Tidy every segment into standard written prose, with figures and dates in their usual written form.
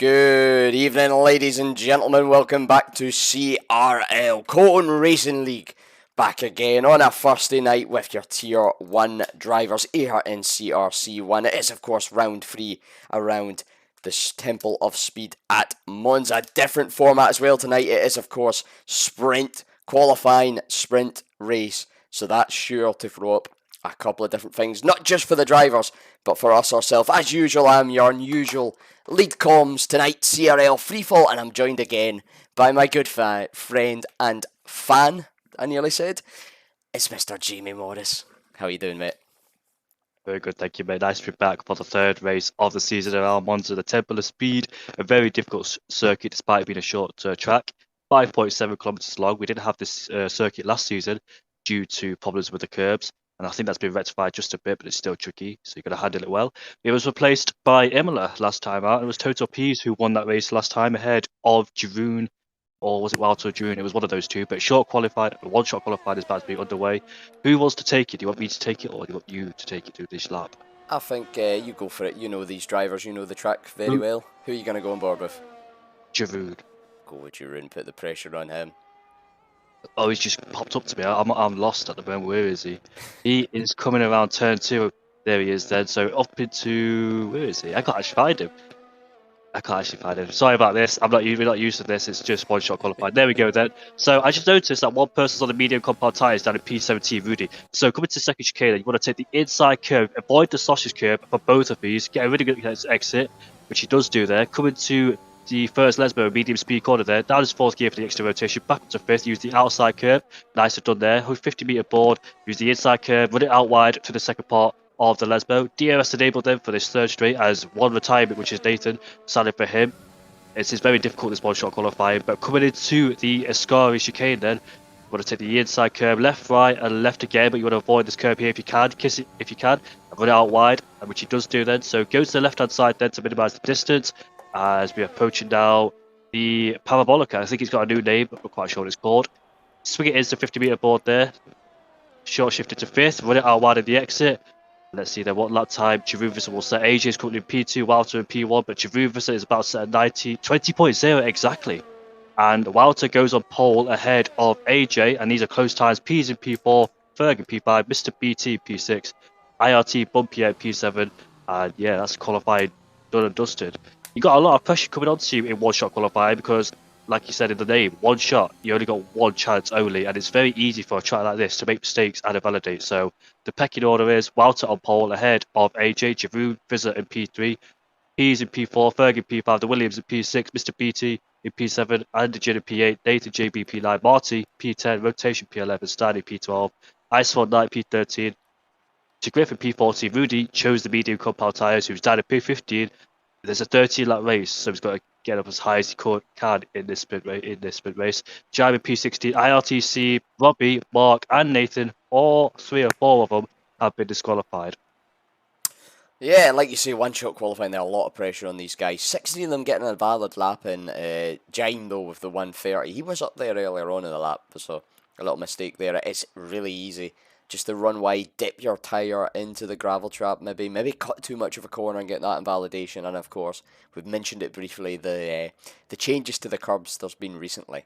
Good evening, ladies and gentlemen. Welcome back to CRL, Cotton Racing League. Back again on a Thursday night with your Tier 1 drivers here in CRC 1. It is, of course, round 3 around the Temple of Speed at Monza. Different format as well tonight. It is, of course, sprint, qualifying, sprint, race. So that's sure to throw up a couple of different things, not just for the drivers, but for us ourselves. As usual, I'm your unusual lead comms tonight, CRL Freefall, and I'm joined again by my good friend and fan, I nearly said. It's Mr. Jamie Morris. How are you doing, mate? Very good, thank you, mate. Nice to be back for the third race of the season around Monza, the Temple of Speed. A very difficult circuit despite being a short track, 5.7 kilometers long. We didn't have this circuit last season due to problems with the curbs, and I think that's been rectified just a bit, but it's still tricky, so you've got to handle it well. It was replaced by Imola last time out, and it was Toto Pease who won that race last time ahead of Jeroen, or was it Walter Jeroen? It was one of those two, but one shot qualified is about to be underway. Who wants to take it? Do you want me to take it, or do you want you to take it to this lap? I think you go for it. You know these drivers, you know the track very well. Who are you going to go on board with? Jeroen. Go with Jeroen, put the pressure on him. Oh, he's just popped up to me. I'm lost at the moment. Where is he? He is coming around turn 2. There he is then. So up into... Where is he? I can't actually find him. Sorry about this. We're not used to this. It's just one shot qualified. There we go then. So I just noticed that one person's on the medium compound tyres down in P17, Rudy. So coming to second chicane, you want to take the inside curve, avoid the sausage curve for both of these, get a really good exit, which he does do there. Coming to the first Lesbo medium speed corner there, down his fourth gear for the extra rotation, back up to fifth, use the outside curve. Nice done there. 50 metre board, use the inside curve, run it out wide to the second part of the Lesbo. DRS enabled them for this third straight as one retirement, which is Nathan, sadly for him. It's very difficult this one shot qualifying, but coming into the Ascari chicane then, you want to take the inside curve, left, right, and left again, but you want to avoid this curve here if you can, kiss it if you can, and run it out wide, which he does do then. So go to the left hand side then to minimise the distance as we're approaching now the Parabolica. I think it's got a new name, but I'm not quite sure what it's called. Swing it into 50 metre board there, short shifted to fifth, run it out wide at the exit. Let's see then what lap time Jeroen will set. AJ is currently in P2, Walter in P1, but Jeroen is about to set a 20.0 exactly. And Walter goes on pole ahead of AJ, and these are close times. P's in P4, Ferg in P5, Mr. BT P6, IRT Bumpy at P7, and yeah, that's qualifying done and dusted. You got a lot of pressure coming onto you in one shot qualifying because, like you said in the name, one shot, you only got one chance only, and it's very easy for a track like this to make mistakes and invalidate. So the pecking order is Walter on pole ahead of AJ, Jeroen, Vizza in P3, P's in P4, Ferg in P5, the Williams in P6, Mr. BT in P7, Andy Jin in P8, Nathan JB P9, Marty P10, Rotation P11, Stanley P12, Iceland Knight P13, to Griffin P14. Rudy chose the medium compound tyres, who's down at P15. There's a 13-lap race, so he's got to get up as high as he can in this sprint race. Jaime P16, IRTC, Robbie, Mark, and Nathan, all 3 or 4 of them have been disqualified. Yeah, like you say, one-shot qualifying, there are a lot of pressure on these guys. 16 of them getting a valid lap in. Jaime, though, with the 130. He was up there earlier on in the lap, so a little mistake there. It's really easy. Just to run wide, dip your tyre into the gravel trap, maybe cut too much of a corner and get that invalidation. And of course, we've mentioned it briefly, the changes to the curbs there's been recently.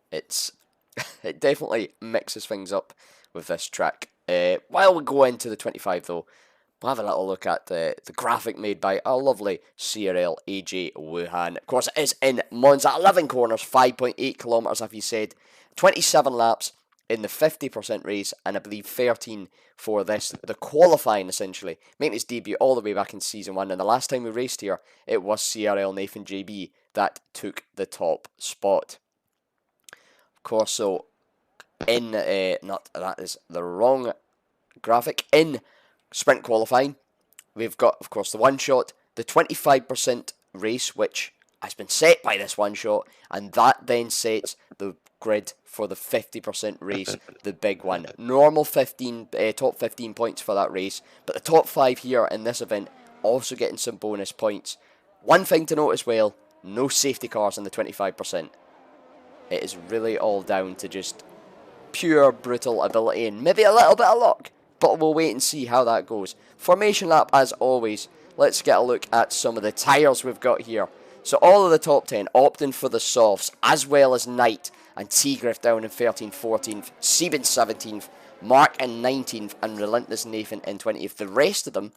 It definitely mixes things up with this track. While we go into the 25 though, we'll have a little look at the graphic made by our lovely CRL AJ Wuhan. Of course, it is in Monza, 11 corners, 5.8 kilometres, as you said, 27 laps in the 50% race, and I believe 13 for the qualifying, essentially, making its debut all the way back in Season 1, and the last time we raced here, it was CRL Nathan JB that took the top spot. Of course, so, that is the wrong graphic, in sprint qualifying, we've got, of course, the one shot, the 25% race, which has been set by this one shot, and that then sets the grid for the 50% race, the big one. Normal top 15 points for that race, but the top 5 here in this event also getting some bonus points. One thing to note as well, no safety cars in the 25%. It is really all down to just pure brutal ability and maybe a little bit of luck, but we'll wait and see how that goes. Formation lap as always. Let's get a look at some of the tyres we've got here. So all of the top 10 opting for the softs, as well as Knight and T-Griff down in 13th, 14th, Sieben 17th, Mark in 19th, and Relentless Nathan in 20th. The rest of them,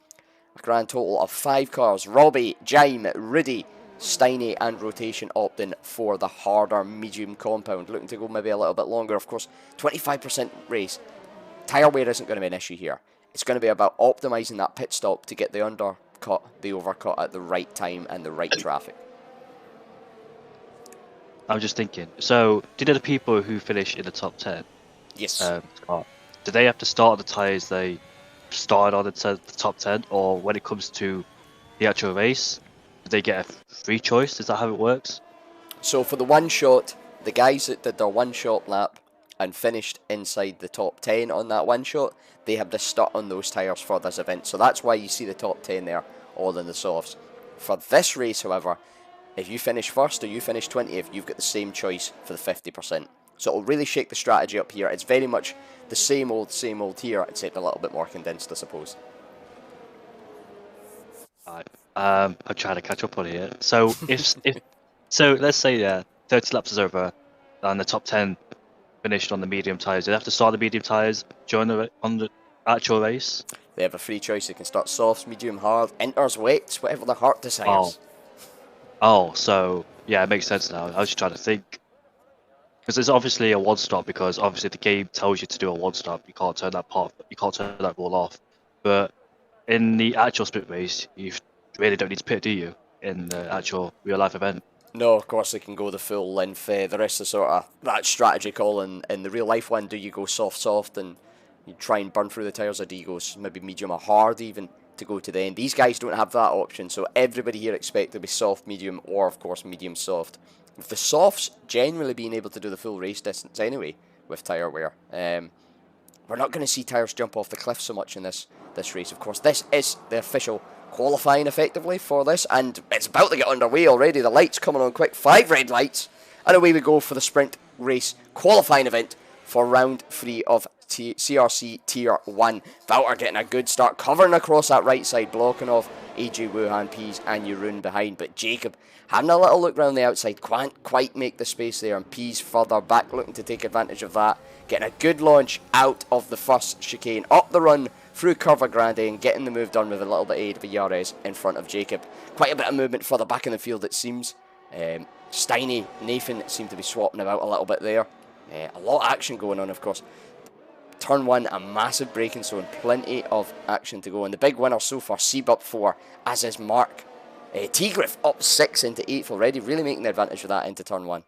a grand total of 5 cars. Robbie, Jaime, Rudy, Steiny, and Rotation opting for the harder medium compound. Looking to go maybe a little bit longer. Of course, 25% race. Tyre wear isn't going to be an issue here. It's going to be about optimising that pit stop to get the undercut, the overcut at the right time and the right traffic. I'm just thinking. So, did the people who finish in the top 10? Yes. Do they have to start the tyres they started on the top 10, or when it comes to the actual race, do they get a free choice? Is that how it works? So for the one shot, the guys that did their one shot lap and finished inside the top 10 on that one shot, they have to start on those tyres for this event. So that's why you see the top 10 there, all in the softs. For this race, however, if you finish first or you finish 20th, you've got the same choice for the 50%. So it'll really shake the strategy up here. It's very much the same old here, except a little bit more condensed, I suppose. Right. I'm trying to catch up on here. So so let's say 30 laps is over, and the top 10 finished on the medium tyres. Do they have to start the medium tyres during on the actual race? They have a free choice. They can start softs, medium, hard, inters, wets, whatever their heart desires. Oh, so yeah, it makes sense now. I was just trying to think. Because it's obviously a one stop, because obviously the game tells you to do a one stop. You can't turn that rule off. But in the actual sprint race, you really don't need to pit, do you? In the actual real life event. No, of course they can go the full length. The rest of sort of that strategy call in the real life one. Do you go soft and you try and burn through the tyres, or do you go maybe medium or hard even to go to the end? These guys don't have that option, so everybody here expect to be soft, medium, or of course medium soft. With the softs generally being able to do the full race distance anyway with tyre wear. We're not going to see tyres jump off the cliff so much in this race. Of course, this is the official qualifying effectively for this, and it's about to get underway already. The lights coming on quick, 5 red lights, and away we go for the sprint race qualifying event for round 3 of CRC Tier 1. Valter getting a good start, covering across that right side, blocking off AJ Wuhan, Pease and Jeroen behind, but Jacob having a little look round the outside, can't quite make the space there, and Pease further back looking to take advantage of that, getting a good launch out of the first chicane, up the run through Curva Grande and getting the move done with a little bit of aid of ERS in front of Jacob. Quite a bit of movement further back in the field, it seems. Steiny, Nathan seem to be swapping about a little bit there. A lot of action going on, of course. Turn 1, a massive braking zone, plenty of action to go. And the big winner so far, Seeb up 4, as is Mark. T-Griff up 6 into 8th already, really making the advantage of that into turn 1.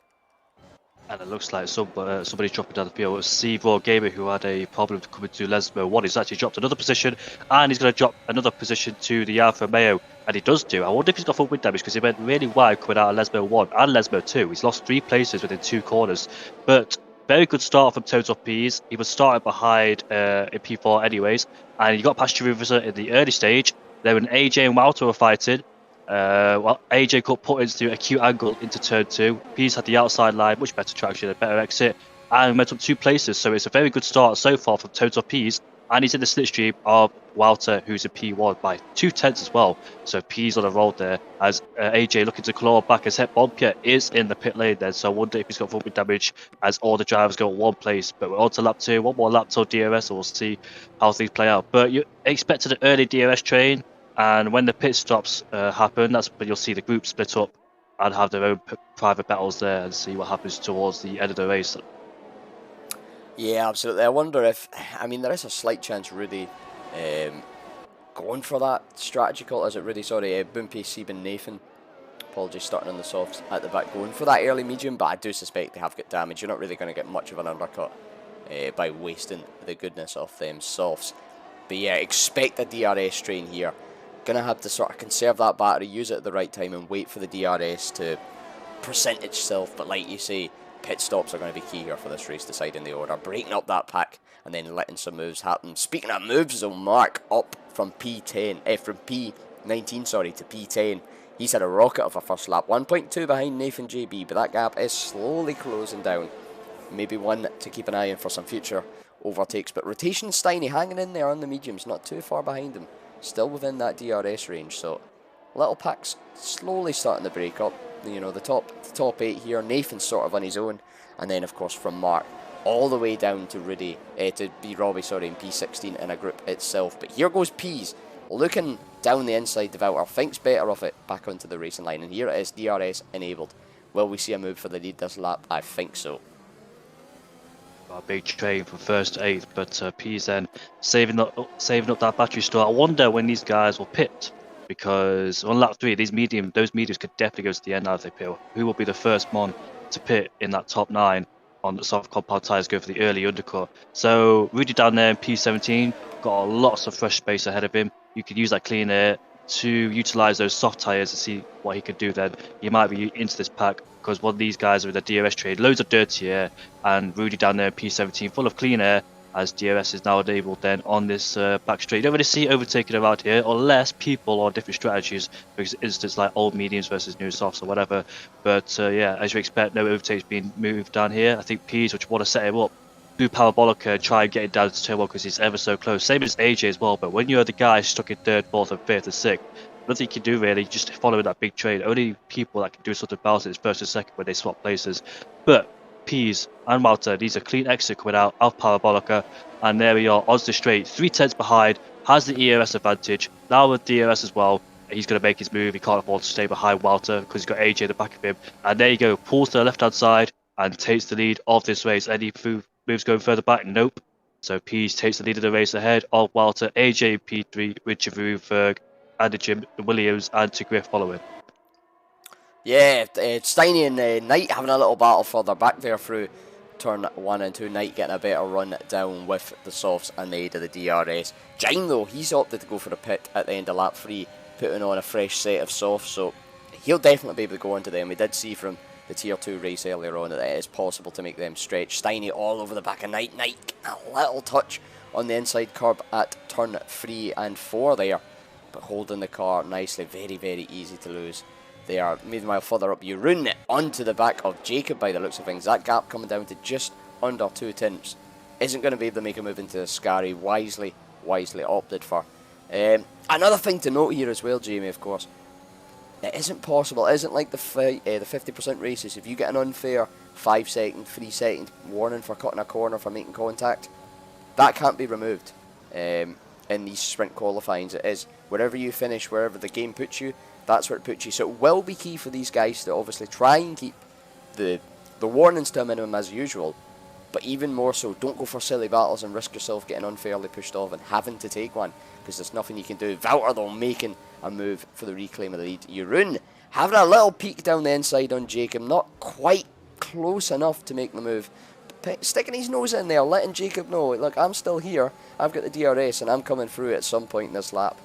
And it looks like somebody's dropping down the field. It was Seaboard Gamer who had a problem coming to Lesmo 1. He's actually dropped another position, and he's going to drop another position to the Alfa Romeo. And he does do. I wonder if he's got full wind damage, because he went really wide coming out of Lesmo 1 and Lesmo 2. He's lost 3 places within 2 corners. But very good start from Total Peas. He was starting behind in P4 anyways. And he got past Jerusalem in the early stage. Then when AJ and Walter were fighting, AJ got put into a acute angle into turn 2. Pease had the outside line, much better traction, a better exit, and went up 2 places. So it's a very good start so far from Total Pease, and he's in the slipstream of Walter, who's a P1 by 2/10 as well. So Pease on a roll there, as AJ looking to claw back as Bompia is in the pit lane there. So I wonder if he's got full damage, as all the drivers go at one place. But we're on to lap 2, one more lap till DRS, so we'll see how things play out. But you expected an early DRS train. And when the pit stops happen, that's when you'll see the group split up and have their own private battles there and see what happens towards the end of the race. Yeah, absolutely. I wonder if, I mean, there is a slight chance Rudy going for that strategy call. Is it Rudy? Sorry, Boompi, Seeb and Nathan. Apologies, starting on the softs at the back, going for that early medium, but I do suspect they have got damage. You're not really going to get much of an undercut by wasting the goodness of them softs. But yeah, expect a DRS train here. Going to have to sort of conserve that battery, use it at the right time, and wait for the DRS to present itself. But like you say, pit stops are going to be key here for this race, deciding the order. Breaking up that pack and then letting some moves happen. Speaking of moves, though, Mark up from P10, from P19, sorry, to P10. He's had a rocket of a first lap, 1.2 behind Nathan JB, but that gap is slowly closing down. Maybe one to keep an eye on for some future overtakes. But Rotation Steiny hanging in there on the mediums, not too far behind him. Still within that DRS range, so little packs slowly starting to break up. the top 8 here. Nathan's sort of on his own, and then of course from Mark all the way down to Rudy, to be Robbie, sorry, in P16 in a group itself. But here goes Peas, looking down the inside. Devour thinks better of it, back onto the racing line, and here it is, DRS enabled. Will we see a move for the lead this lap? I think so. A big train from first to 8th, but P's then saving up that battery store. I wonder when these guys will pit, because on lap 3, those mediums could definitely go to the end now if they pit. Who will be the first one to pit in that top 9 on the soft compound tyres, go for the early undercut? So Rudy down there in P17 got lots of fresh space ahead of him. You could use that clean air to utilise those soft tyres and see what he could do then. He might be into this pack, because one of these guys are in the DRS trade, loads of dirty air, and Rudy down there in P17 full of clean air, as DRS is now enabled then on this back straight. You don't really see overtaking around here, unless people on different strategies, for instance like old mediums versus new softs or whatever. But yeah, as you expect, no overtakes being moved down here. I think Peas, which want to set him up, do parabolica, try and get it down to turn 1 because he's ever so close. Same as AJ as well, but when you're the guy stuck in 3rd, 4th and 5th and 6th, nothing you can do really, just follow that big train. Only people that can do something about it is 1st and 2nd when they swap places. But Peas and Walter, these are clean exit coming out of parabolica, and there we are, onto the straight, 3/10 behind, has the ERS advantage, now with DRS as well. He's going to make his move. He can't afford to stay behind Walter because he's got AJ at the back of him. And there you go, pulls to the left hand side and takes the lead of this race. Any moves going further back? Nope. So Peas takes the lead of the race ahead of Walter, AJ P3, Richard Verhoeven, and Jim Williams, and Tigriff following. Yeah, Steiny and Knight having a little battle further back there through turn 1 and 2. Knight getting a better run down with the softs and the aid of the DRS. Jine though, he's opted to go for a pit at the end of lap 3, putting on a fresh set of softs, so he'll definitely be able to go onto them. We did see from the tier 2 race earlier on that it is possible to make them stretch. Steiny all over the back of Knight. Knight a little touch on the inside curb at turn 3 and 4 there, but holding the car nicely. Very, very easy to lose. They are meanwhile further up. You run it onto the back of Jacob by the looks of things. That gap coming down to just under 2 tenths. Isn't going to be able to make a move into the Scary. Wisely opted for. Another thing to note here as well, Jamie, of course, it isn't possible. It isn't like the 50% races. If you get an unfair 5 second, 3 second warning for cutting a corner, for making contact, that can't be removed in these sprint qualifyings. It is wherever you finish, wherever the game puts you, that's where it puts you. So it will be key for these guys to obviously try and keep the warnings to a minimum as usual, but even more so, don't go for silly battles and risk yourself getting unfairly pushed off and having to take one, because there's nothing you can do. Wouter though making a move for the reclaim of the lead. Jeroen having a little peek down the inside on Jacob, not quite close enough to make the move, sticking his nose in there, letting Jacob know, look, I'm still here, I've got the DRS and I'm coming through at some point in this lap.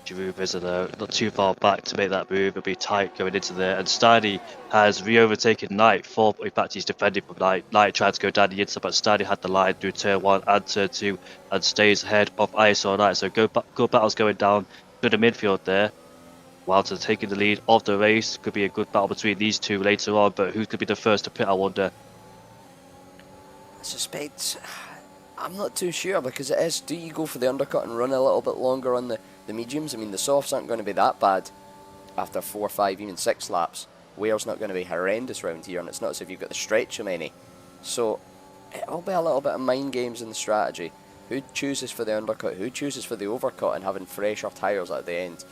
Giroud is not too far back to make that move. It'll be tight going into there, and Steiny has re-overtaken Knight. In fact, he's defending from Knight. Knight tried to go down the inside, but Steiny had the line through turn 1 and turn 2 and stays ahead of ISO Knight. So good battles going down to the midfield there. Walter taking the lead of the race. Could be a good battle between these two later on, but who could be the first to pit, I wonder? I suspect, I'm not too sure, because it is, do you go for the undercut and run a little bit longer on the mediums? I mean, the softs aren't going to be that bad after 4, 5, even 6 laps. Wear's not going to be horrendous round here, and it's not as if you've got the stretch of many. So it'll be a little bit of mind games in the strategy. Who chooses for the undercut, who chooses for the overcut, and having fresher tyres at the end.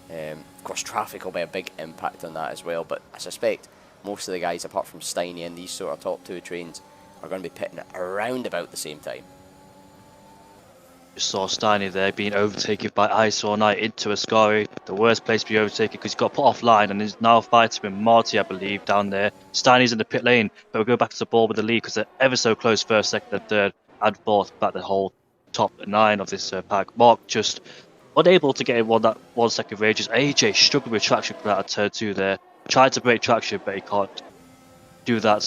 Of course, traffic will be a big impact on that as well, but I suspect most of the guys, apart from Steiny and these sort of top 2 trains, are going to be pitting around about the same time. Just saw Steiny there being overtaken by ISO Knight into Ascari. The worst place to be overtaken, because he got put offline and is now fighting with Marty, I believe, down there. Steiny's in the pit lane, but we'll go back to the ball with the lead because they're ever so close, 1st, 2nd and 3rd and 4th, about the whole top 9 of this pack. Mark just unable to get in that 1 second ranges. AJ struggled with traction for that at turn 2 there. Tried to break traction, but he can't do that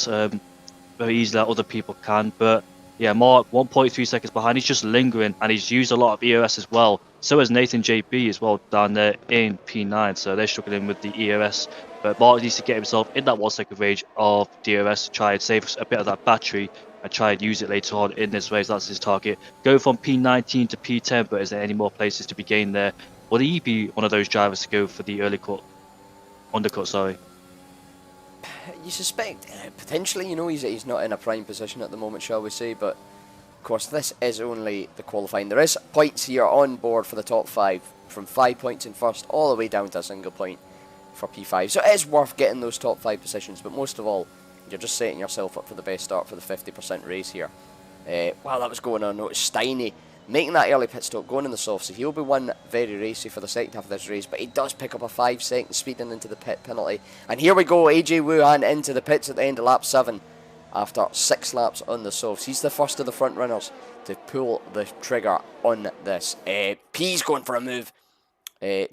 very easily like other people can. But yeah, Mark 1.3 seconds behind. He's just lingering, and he's used a lot of ERS as well. So has Nathan JB as well down there in P9. So they're struggling with the ERS. But Mark needs to get himself in that 1 second range of DRS to try and save a bit of that battery and try and use it later on in this race. That's his target. Go from P19 to P10, but is there any more places to be gained there? Will he be one of those drivers to go for the early cut? Undercut, sorry. You suspect, potentially, you know, he's not in a prime position at the moment, shall we say, but of course this is only the qualifying. There is points here on board for the top 5, from 5 points in first all the way down to a single point for P5, so it is worth getting those top 5 positions, but most of all, you're just setting yourself up for the best start for the 50% race here. While that was going on, notice Steiny making that early pit stop, going in the soft, so he'll be one very racy for the second half of this race, but he does pick up a 5-second speeding into the pit penalty. And here we go, AJ Wuhan into the pits at the end of lap 7 after 6 laps on the softs. He's the first of the front runners to pull the trigger on this. P's going for a move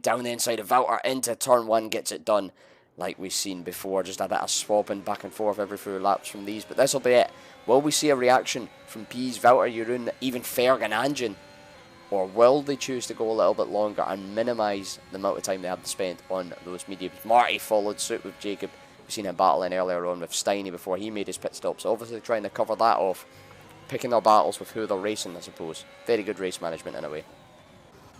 down the inside of Valter into turn 1, gets it done like we've seen before, just a bit of swapping back and forth every few laps from these, but this will be it. Will we see a reaction from P's, Valter, Jeroen, even Ferg and Anjan, or will they choose to go a little bit longer and minimise the amount of time they have to spend on those mediums? Marty followed suit with Jacob. We've seen him battling earlier on with Steiny before he made his pit stop, so obviously trying to cover that off, picking their battles with who they're racing, I suppose. Very good race management in a way.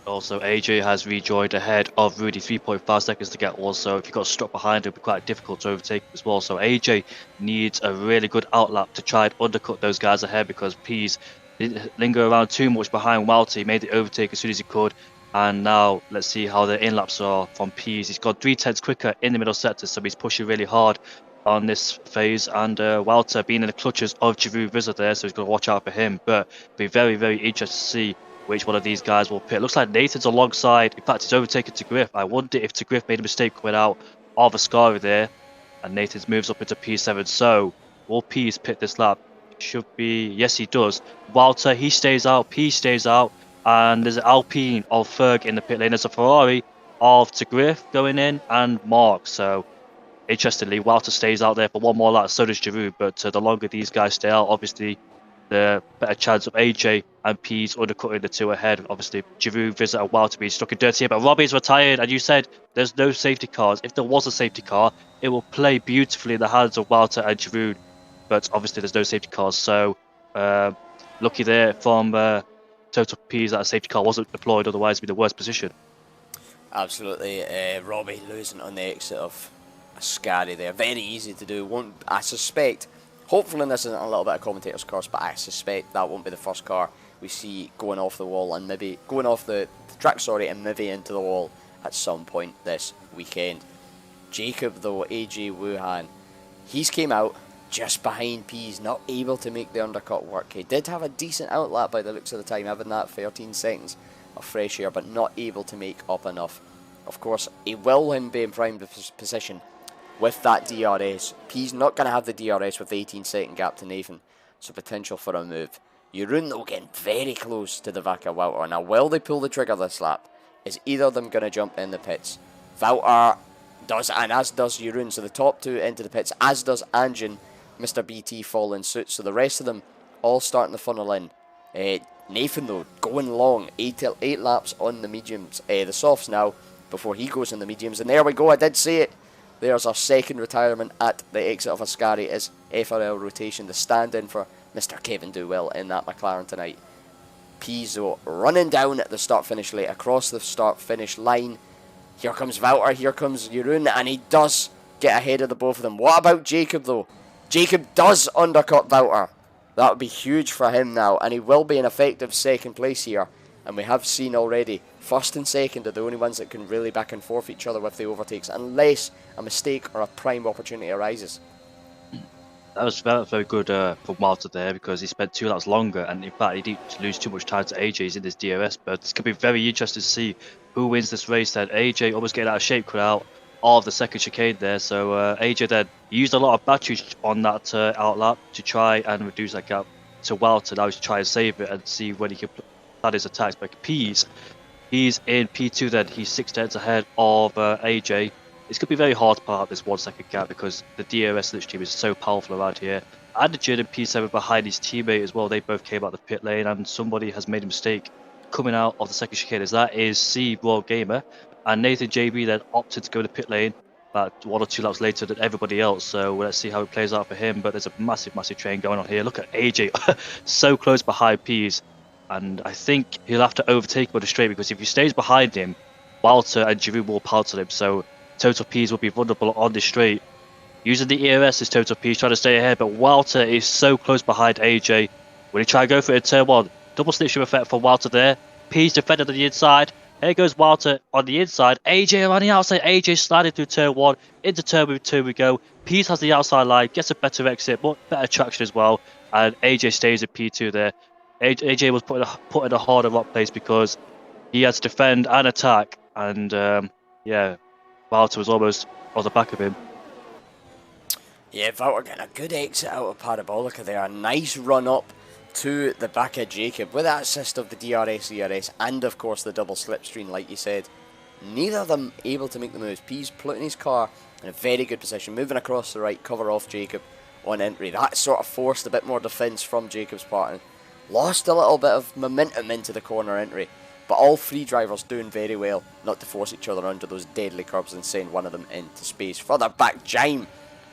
Also, AJ has rejoined ahead of Rudy, 3.5 seconds to get. Also, if you got stuck behind, it'll be quite difficult to overtake as well. So AJ needs a really good outlap to try and undercut those guys ahead, because P's didn't linger around too much behind Walter. He made the overtake as soon as he could, and now let's see how the in-laps are from P's. He's got 3/10 quicker in the middle sector, so he's pushing really hard on this phase, and Walter being in the clutches of Giroud Vizor there, so he's got to watch out for him. But be very, very interested to see which one of these guys will pit. Looks like Nathan's alongside. In fact, he's overtaken to Griff. I wonder if to Griff made a mistake coming out of Ascari there, and Nathan's moves up into P7. So will P's pit this lap? Should be, yes, he does. Walter, he stays out. P stays out, and there's an Alpine of Ferg in the pit lane. There's a Ferrari of to Griff going in, and Mark. So interestingly, Walter stays out there for one more lap. So does Giroud. But the longer these guys stay out, obviously, the better chance of AJ and P's undercutting the two ahead. Obviously, Giroud, Vizor, and Walter being stuck in dirty here. But Robbie's retired, and you said there's no safety cars. If there was a safety car, it will play beautifully in the hands of Walter and Giroud. But obviously, there's no safety cars. So, lucky there from Total P's that a safety car wasn't deployed. Otherwise, it'd be the worst position. Absolutely. Robbie losing on the exit of Ascari there. Very easy to do. I suspect, hopefully this isn't a little bit of commentator's curse, but I suspect that won't be the first car we see going off the wall and maybe going off the track, and maybe into the wall at some point this weekend. Jacob, though, AJ Wuhan, he's came out just behind P's, not able to make the undercut work. He did have a decent outlap by the looks of the time, having that 13 seconds of fresh air, but not able to make up enough. Of course, he will then be in prime position with that DRS. P's not going to have the DRS with the 18-second gap to Nathan, so potential for a move. Jeroen, though, getting very close to the Vaca Walter. Now, will they pull the trigger this lap? Is either of them going to jump in the pits? Valter does, and as does Jeroen, so the top two into the pits, as does Anjan. Mr. BT fall in suit, so the rest of them all starting to funnel in. Nathan, though, going long, 8 laps on the mediums, the softs now, before he goes in the mediums. And there we go, I did say it. There's our second retirement at the exit of Ascari is FRL rotation, the stand-in for Mr. Kevin Dewell in that McLaren tonight. Pizzo running down at the start-finish lane, across the start-finish line. Here comes Valter, here comes Jeroen, and he does get ahead of the both of them. What about Jacob, though? Jacob does undercut Valter. That would be huge for him now, and he will be in effective second place here. And we have seen already, first and second are the only ones that can really back and forth each other with the overtakes, unless a mistake or a prime opportunity arises. That was very good from Walter there, because he spent 2 laps longer, and in fact he didn't lose too much time to AJ's in this DRS. But it's going to be very interesting to see who wins this race. Then AJ almost getting out of shape cut out of the second chicane there, so AJ then used a lot of batteries on that outlap to try and reduce that gap to Walter. Now he's trying to save it and see when he can plan his attacks. But he's in P2 then, he's 6 tenths ahead of AJ. It's going to be very hard to part out this 1 second gap, because the DRS slipstream is so powerful around here. And the Jordan P7 behind his teammate as well, they both came out the pit lane, and somebody has made a mistake coming out of the second chicane. That is C Royal Gamer, and Nathan JB then opted to go to the pit lane about 1 or 2 laps later than everybody else. So let's see how it plays out for him. But there's a massive train going on here. Look at AJ so close behind P's, and I think he'll have to overtake him on the straight, because if he stays behind him, Walter and Giroud will pounce on him. So Total P's will be vulnerable on the straight. Using the ERS is Total P's trying to stay ahead, but Walter is so close behind AJ. When he try to go for it in turn 1, double slipstream effect for Walter there. P's defended on the inside. Here goes Walter on the inside. AJ on the outside. AJ sliding through turn 1. Into turn 2 we go. P's has the outside line, gets a better exit, but better traction as well. And AJ stays at P2 there. AJ was put in a harder rock place because he had to defend and attack. And yeah, Walter was almost on the back of him. Yeah, Walter getting a good exit out of Parabolica there. A nice run up to the back of Jacob with that assist of the DRS, ERS, and of course the double slipstream, like you said. Neither of them able to make the moves. P's putting his car in a very good position, moving across the right, cover off Jacob on entry. That sort of forced a bit more defence from Jacob's part and lost a little bit of momentum into the corner entry. But all three drivers doing very well not to force each other under those deadly curbs and send one of them into space. Further back, Jaime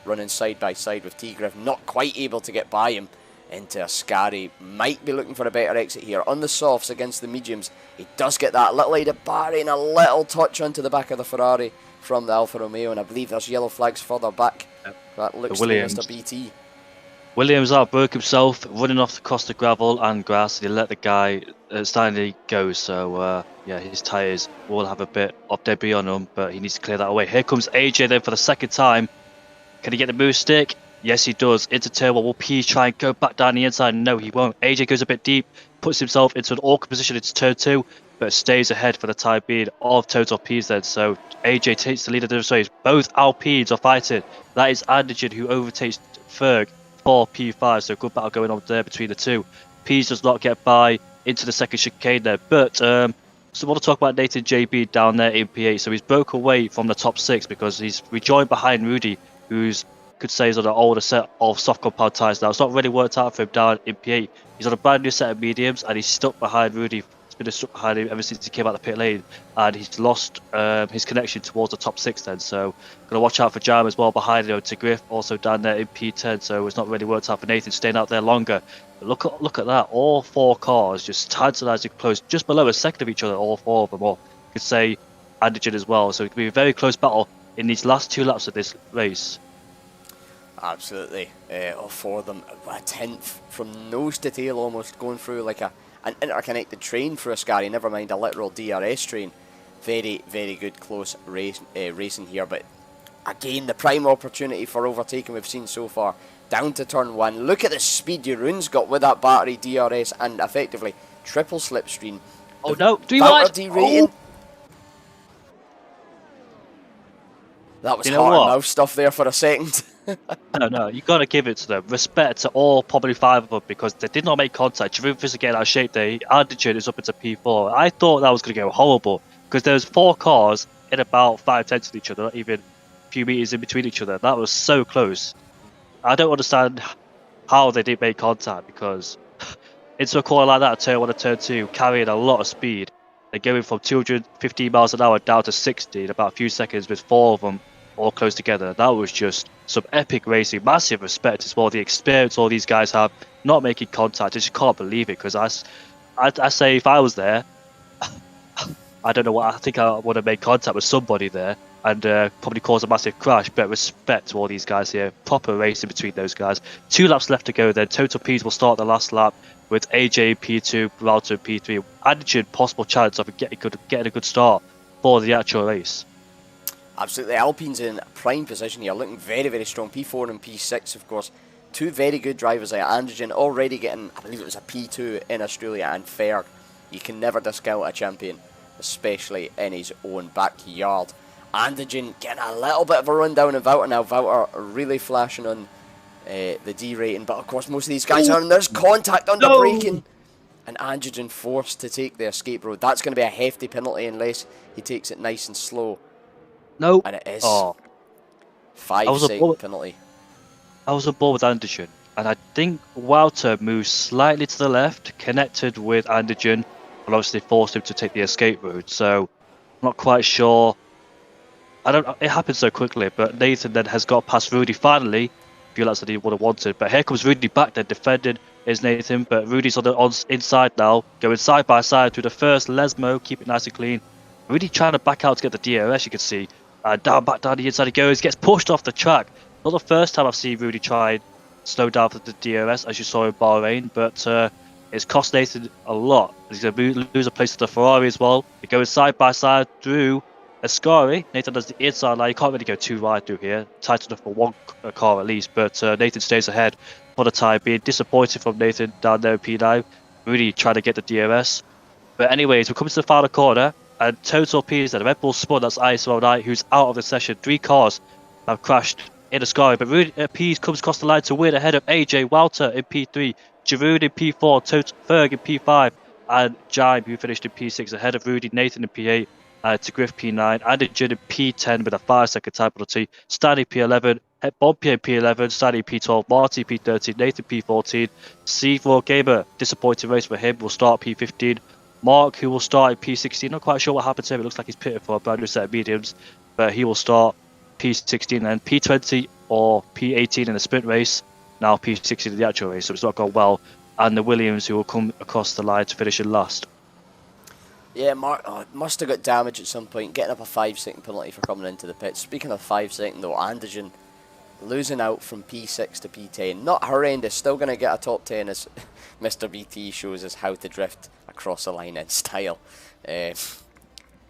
running side by side with T-Griff, not quite able to get by him into Ascari. Might be looking for a better exit here. On the softs against the mediums, he does get that little aid of Barry and a little touch onto the back of the Ferrari from the Alfa Romeo, and I believe there's yellow flags further back. Yep. That looks to be Mr. BT. Williams outbroke himself, running off across the gravel and grass, and he let the guy Stanley go, so yeah, his tyres will have a bit of debris on them, but he needs to clear that away. Here comes AJ then for the second time. Can he get the move stick? Yes, he does. Into turn 1. Will P try and go back down the inside? No, he won't. AJ goes a bit deep, puts himself into an awkward position into turn 2, but stays ahead for the time being of Total P's then. So AJ takes the lead of the race. Both Alpines are fighting. That is Anderson who overtakes Ferg for P5. So good battle going on there between the two. P's does not get by into the second chicane there. But so I want to talk about Nathan JB down there in P8. So he's broke away from the top 6 because he's rejoined behind Rudy, who's could say he's on an older set of soft compound tyres now. It's not really worked out for him down in P8. He's on a brand new set of mediums and he's stuck behind Rudy. He's been stuck behind him ever since he came out of the pit lane, and he's lost his connection towards the top 6 then. So got to watch out for Jam as well behind him. To Griff also down there in P10. So it's not really worked out for Nathan staying out there longer. But look at that. All 4 cars just tantalising close, just below a second of each other. All 4 of them. Or you could say Anderson as well. So it could be a very close battle in these last 2 laps of this race. Absolutely. All 4 of them, a tenth from nose to tail almost, going through like an interconnected train through Ascari, never mind a literal DRS train. Very, very good close racing here, but again, the prime opportunity for overtaking we've seen so far. Down to turn 1. Look at the speed Jeroen's got with that battery, DRS, and effectively triple slipstream. Oh no, 3 wide! Derating. That was heart and mouth stuff there for a second. No, you got to give it to them. Respect to all, probably 5 of them, because they did not make contact. Jeroen is getting out of shape there. Anderson is up into P4. I thought that was going to go horrible, because there was 4 cars in about 5 tenths of each other, not even a few meters in between each other. That was so close. I don't understand how they didn't make contact, because into a corner like that, turn 1 and turn 2, carrying a lot of speed. They're going from 215 miles an hour down to 60 in about a few seconds with 4 of them all close together. That was just some epic racing. Massive respect as well. The experience all these guys have, not making contact. I just can't believe it, because I say if I was there, I don't know what, I think I would have made contact with somebody there and probably caused a massive crash. But respect to all these guys here. Proper racing between those guys. 2 laps left to go then. Total P's will start the last lap with AJ P2, Peralta P3. Anderson, possible chance of getting a good start for the actual race. Absolutely, Alpine's in prime position here, looking very, very strong. P4 and P6, of course. 2 very good drivers there. Anderson already getting, I believe it was a P2 in Australia, and Ferg. You can never discount a champion, especially in his own backyard. Anderson getting a little bit of a rundown of Wouter now. Wouter really flashing on the D rating, but of course most of these guys are, and there's contact on the braking. And Anderson forced to take the escape road. That's going to be a hefty penalty unless he takes it nice and slow. No. And it is 5-second penalty. I was on board with Anderson, and I think Wouter moved slightly to the left, connected with Anderson, and obviously forced him to take the escape route. So I'm not quite sure. It happened so quickly, but Nathan then has got past Rudy finally. A few laps that he would have wanted, but here comes Rudy back then defending is Nathan, but Rudy's on the inside now, going side by side through the first Lesmo, keep it nice and clean. Rudy trying to back out to get the DRS, you can see. Back down the inside he goes, gets pushed off the track. Not the first time I've seen Rudy try and slow down for the DRS, as you saw in Bahrain, but it's cost Nathan a lot. He's going to lose a place to the Ferrari as well. They're going side by side through Ascari. Nathan does the inside line. You can't really go too wide through here. Tight enough for one car at least, but Nathan stays ahead for the time being. Disappointed from Nathan down there in P9. Really trying to get the DRS. But anyways, we're coming to the final corner, and total P the Red Bull spun, that's ISO9, who's out of the session. 3 cars have crashed in the sky, but Rudy Pease comes across the line to win ahead of AJ Walter in P3, Giroud in P4, Ferg in P5, and Jaime, who finished in P6 ahead of Rudy, Nathan in P8, to Griff P9, Anderson in P10 with a 5-second time penalty, Stanley P11, Bompier in P11, Stanley P12, Marty P13, Nathan P14, C4 Gamer, disappointing race for him, will start P15. Mark, who will start in P16, not quite sure what happened to him, it looks like he's pitted for a brand new set of mediums, but he will start P16 and P20 or P18 in the sprint race, now P16 in the actual race, so it's not gone well, and the Williams, who will come across the line to finish in last. Yeah, Mark must have got damage at some point, getting up a 5-second penalty for coming into the pit. Speaking of 5-second though, Anderson losing out from P6 to P10. Not horrendous, still going to get a top 10 as Mr. BT shows us how to drift across the line in style.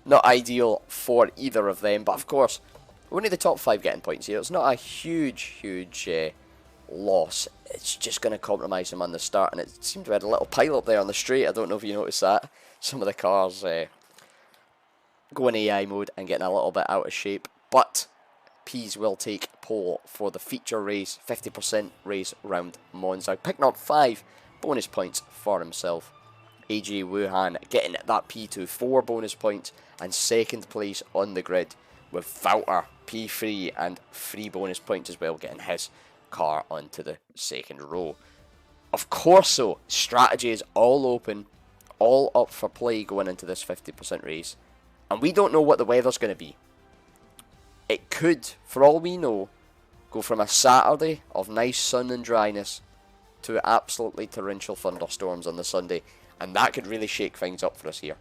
Not ideal for either of them, but of course, only the top 5 getting points here. It's not a huge loss. It's just going to compromise them on the start, and it seemed to have had a little pile up there on the straight. I don't know if you noticed that. Some of the cars going AI mode and getting a little bit out of shape, but Pease will take pole for the feature race, 50% race round Monza, picking up 5 bonus points for himself. AJ Wuhan getting that P2, 4 bonus points, and second place on the grid, with Valter P3 and 3 bonus points as well, getting his car onto the second row. Of course so, strategy is all open, all up for play going into this 50% race, and we don't know what the weather's going to be. It could, for all we know, go from a Saturday of nice sun and dryness to absolutely torrential thunderstorms on the Sunday, and that could really shake things up for us here.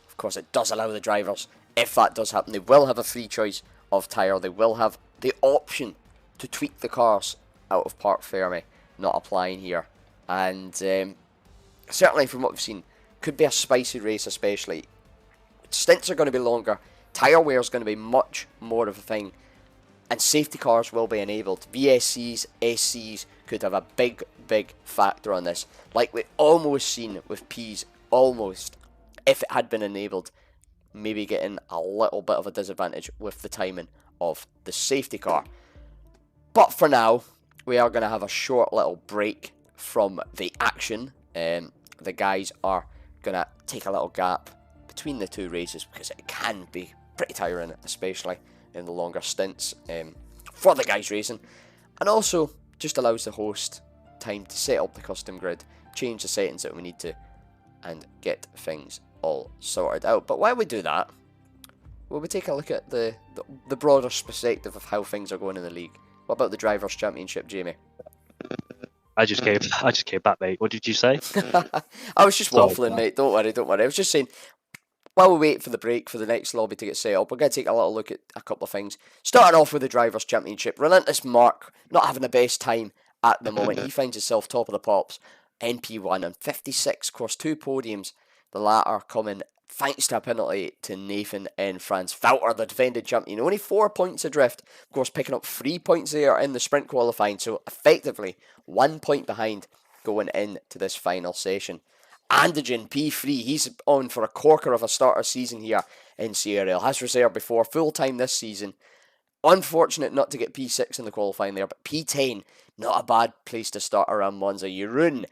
Of course, it does allow the drivers, if that does happen, they will have a free choice of tyre. They will have the option to tweak the cars out of Parc Ferme, not applying here. And certainly from what we've seen, could be a spicy race especially. Stints are going to be longer, tyre wear is going to be much more of a thing, and safety cars will be enabled. VSCs, SCs could have a big factor on this, like we almost seen with P's, almost, if it had been enabled, maybe getting a little bit of a disadvantage with the timing of the safety car. But for now, we are going to have a short little break from the action. The guys are going to take a little gap between the 2 races, because it can be pretty tiring, especially in the longer stints for the guys racing, and also just allows the host time to set up the custom grid, change the settings that we need to, and get things all sorted out. But while we do that, will we take a look at the broader perspective of how things are going in the league? What about the Drivers' Championship, Jamie? I just came back, mate. What did you say? I was just waffling, mate. Don't worry. I was just saying, while we wait for the break for the next lobby to get set up, we're going to take a little look at a couple of things. Starting off with the Drivers' Championship. Relentless Mark, not having the best time at the moment. He finds himself top of the pops, NP1 on 56, of course, 2 podiums. The latter coming thanks to a penalty to Nathan in France. Valter, the defending champion, only 4 points adrift. Of course, picking up 3 points there in the sprint qualifying, so effectively 1 point behind going into this final session. Anderson, P3, he's on for a corker of a starter season here in CRL. Has reserved before, full time this season. Unfortunate not to get P6 in the qualifying there, but P10, not a bad place to start around Monza. Jeroen,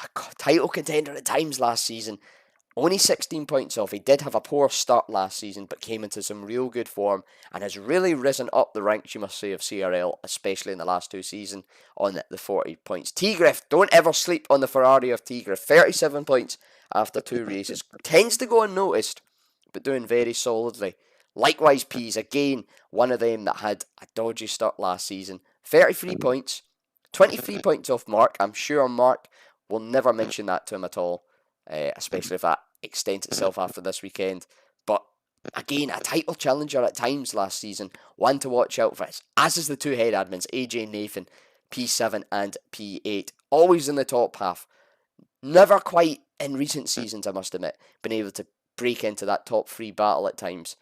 a title contender at times last season, only 16 points off. He did have a poor start last season, but came into some real good form and has really risen up the ranks, you must say, of CRL, especially in the last 2 seasons on the 40 points. T-Griff, don't ever sleep on the Ferrari of T-Griff. 37 points after 2 races. Tends to go unnoticed, but doing very solidly. Likewise, Pease, again, one of them that had a dodgy start last season. 33 points, 23 points off Mark. I'm sure Mark will never mention that to him at all, especially if that extends itself after this weekend. But Again, a title challenger at times last season, one to watch out for, as is the two head admins, AJ and Nathan, P7 and P8, always in the top half. Never quite in recent seasons, I must admit, been able to break into that top 3 battle at times.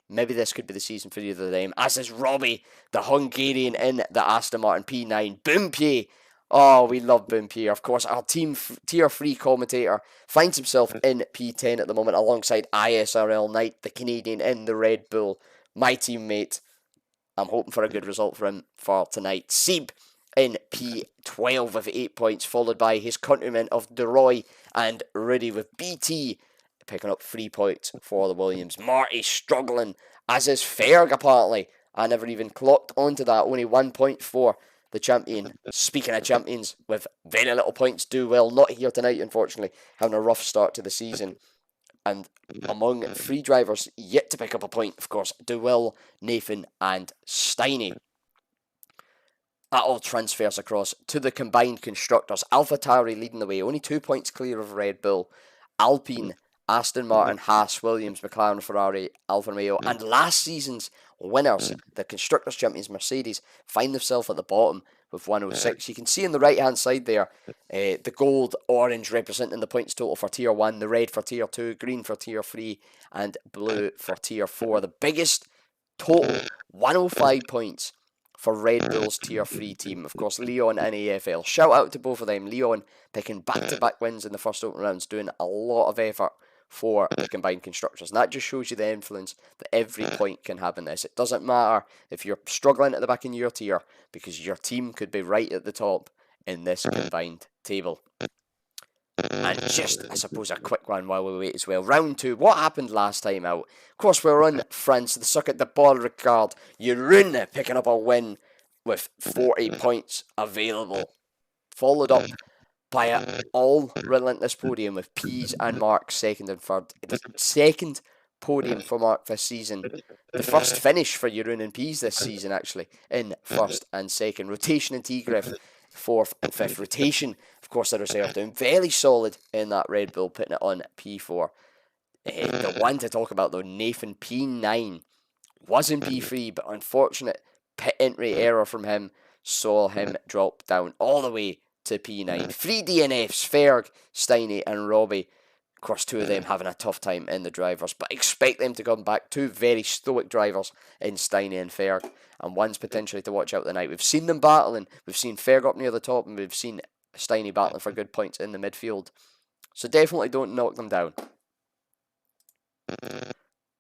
Maybe this could be the season for either of them, as is Robbie, the Hungarian in the Aston Martin P9. Boompier, oh, we love Boompier. Of course, our team tier 3 commentator finds himself in P10 at the moment alongside ISRL Knight, the Canadian in the Red Bull, my teammate. I'm hoping for a good result for him for tonight. Seb in P12 with 8 points, followed by his countrymen of DeRoy and Rudy with BT picking up 3 points for the Williams. Marty struggling, as is Ferg apparently. I never even clocked onto that, only 1 point for the champion. Speaking of champions, with very little points, do well. Not here tonight, unfortunately, having a rough start to the season. And among 3 drivers yet to pick up a point, of course, Duell, Nathan and Steiny. That all transfers across to the combined constructors. AlphaTauri leading the way, only 2 points clear of Red Bull. Alpine, Aston Martin, Haas, Williams, McLaren, Ferrari, Alfa Romeo, and last season's winners, the Constructors' Champions Mercedes, find themselves at the bottom with 106. You can see on the right-hand side there, the gold, orange representing the points total for Tier 1, the red for Tier 2, green for Tier 3, and blue for Tier 4. The biggest total, 105 points for Red Bull's Tier 3 team. Of course, Leon and AFL. Shout out to both of them. Leon picking back-to-back wins in the first open rounds, doing a lot of effort for the combined constructors. And that just shows you the influence that every point can have in this. It doesn't matter if you're struggling at the back in your tier, because your team could be right at the top in this combined table. And just, I suppose, a quick one while we wait as well. Round 2, what happened last time out? Of course, we're on France, the circuit de Paul Ricard. Jeroen picking up a win with 40 points available. Followed up by an all-relentless podium with Pease and Mark second and third. The second podium for Mark this season. The first finish for Jeroen and Pease this season, actually, in first and second. Rotation and T-Griff, fourth and fifth. Rotation, of course, the reserve doing very solid in that Red Bull, putting it on P4. The one to talk about, though, Nathan P9 was in P3, but unfortunate pit entry error from him saw him drop down all the way to P9. 3 DNFs, Ferg, Steiny and Robbie. Of course, 2 of them having a tough time in the drivers, but expect them to come back. 2 very stoic drivers in Steiny and Ferg, and one's potentially to watch out tonight. We've seen them battling. We've seen Ferg up near the top, and we've seen Steiny battling for good points in the midfield. So definitely don't knock them down.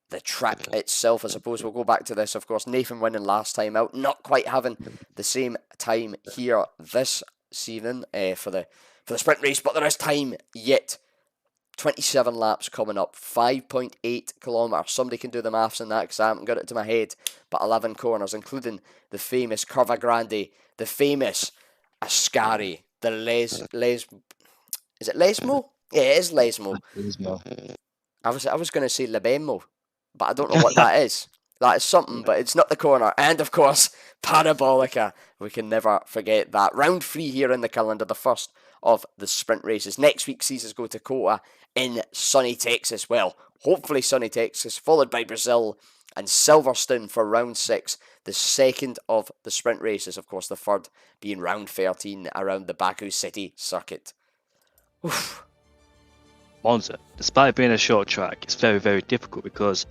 The track itself, I suppose we'll go back to this. Of course, Nathan winning last time out, not quite having the same time here this season for the sprint race, but there is time yet. 27 laps coming up, 5.8 kilometres. Somebody can do the maths on that because I haven't got it to my head. But 11 corners, including the famous Curva Grande, the famous Ascari, the is it Lesmo? Yeah, it is Lesmo. I was going to say Lebemo, but I don't know what that is. That is something, but it's not the corner. And of course, Parabolica. We can never forget that. Round 3 here in the calendar, the first of the sprint races. Next week sees us go to Kota in sunny Texas. Well, hopefully sunny Texas, followed by Brazil and Silverstone for round 6. The second of the sprint races, of course, the third being round 13 around the Baku City circuit. Oof. Monza, despite being a short track, it's very, very difficult because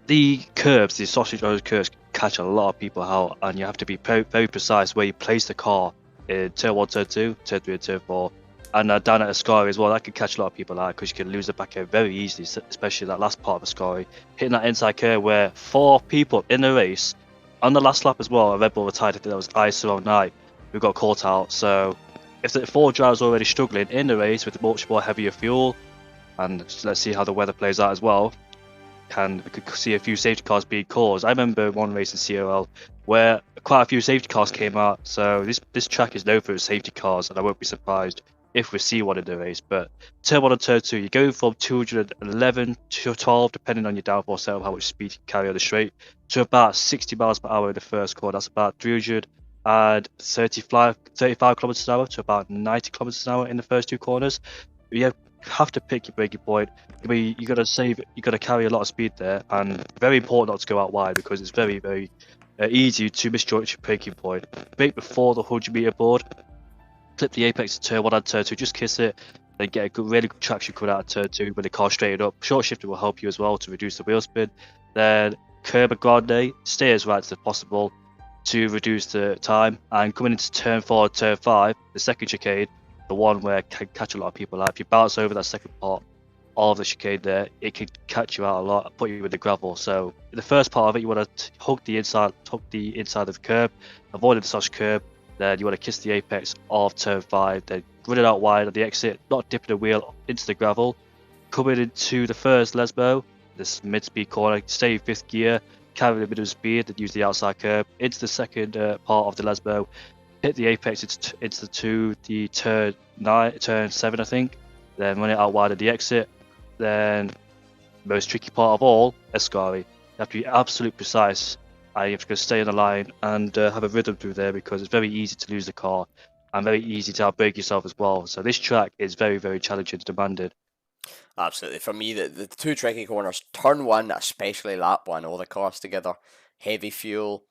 the curbs, the sausage road curves, catch a lot of people out, and you have to be very, very precise where you place the car in turn 1, turn 2, turn 3, and turn 4. And down at Ascari as well, that can catch a lot of people out because you can lose the back end very easily, especially that last part of Ascari. Hitting that inside curve where 4 people in the race, on the last lap as well, a Red Bull retired, I think that was ISRL Knight, who got caught out. So if the 4 drivers are already struggling in the race with much more heavier fuel, and let's see how the weather plays out as well, we could see a few safety cars being caused. I remember one race in CRL where quite a few safety cars came out, so this track is known for its safety cars, and I won't be surprised if we see one in the race. But turn 1 and turn 2, you're going from 211 to 12, depending on your downforce setup, how much speed you carry on the straight, to about 60 miles per hour in the first corner. That's about 335 kilometers an hour to about 90 kilometers an hour in the first 2 corners. You have have to pick your braking point. You got to save, you got to carry a lot of speed there, and very important not to go out wide because it's very, very easy to misjudge your braking point. Brake before the 100-meter board, clip the apex to turn 1 and turn 2, just kiss it, then get a good, really good traction coming out of turn 2 when the car's straightened up. Short shifting will help you as well to reduce the wheel spin. Then curb a grande, stay as right as possible to reduce the time. And coming into turn 4, turn 5, the second chicane, the one where it can catch a lot of people out. If you bounce over that second part of the chicane there, it can catch you out a lot and put you in the gravel. So in the first part of it, you want to hug the inside of the curb, avoid the sausage curb. Then you want to kiss the apex of turn 5, then run it out wide at the exit, not dipping the wheel into the gravel. Coming into the first Lesbo, this mid-speed corner, stay in 5th gear, carry the middle speed, and use the outside curb. Into the second part of the Lesbo, hit the apex into the turn 7, I think. Then run it out wide at the exit. Then, most tricky part of all, Escari. You have to be absolutely precise. You have to go stay on the line and have a rhythm through there because it's very easy to lose the car and very easy to outbrake yourself as well. So this track is very, very challenging and demanding. Absolutely. For me, the two tricky corners, turn 1, especially lap 1, all the cars together, heavy fuel,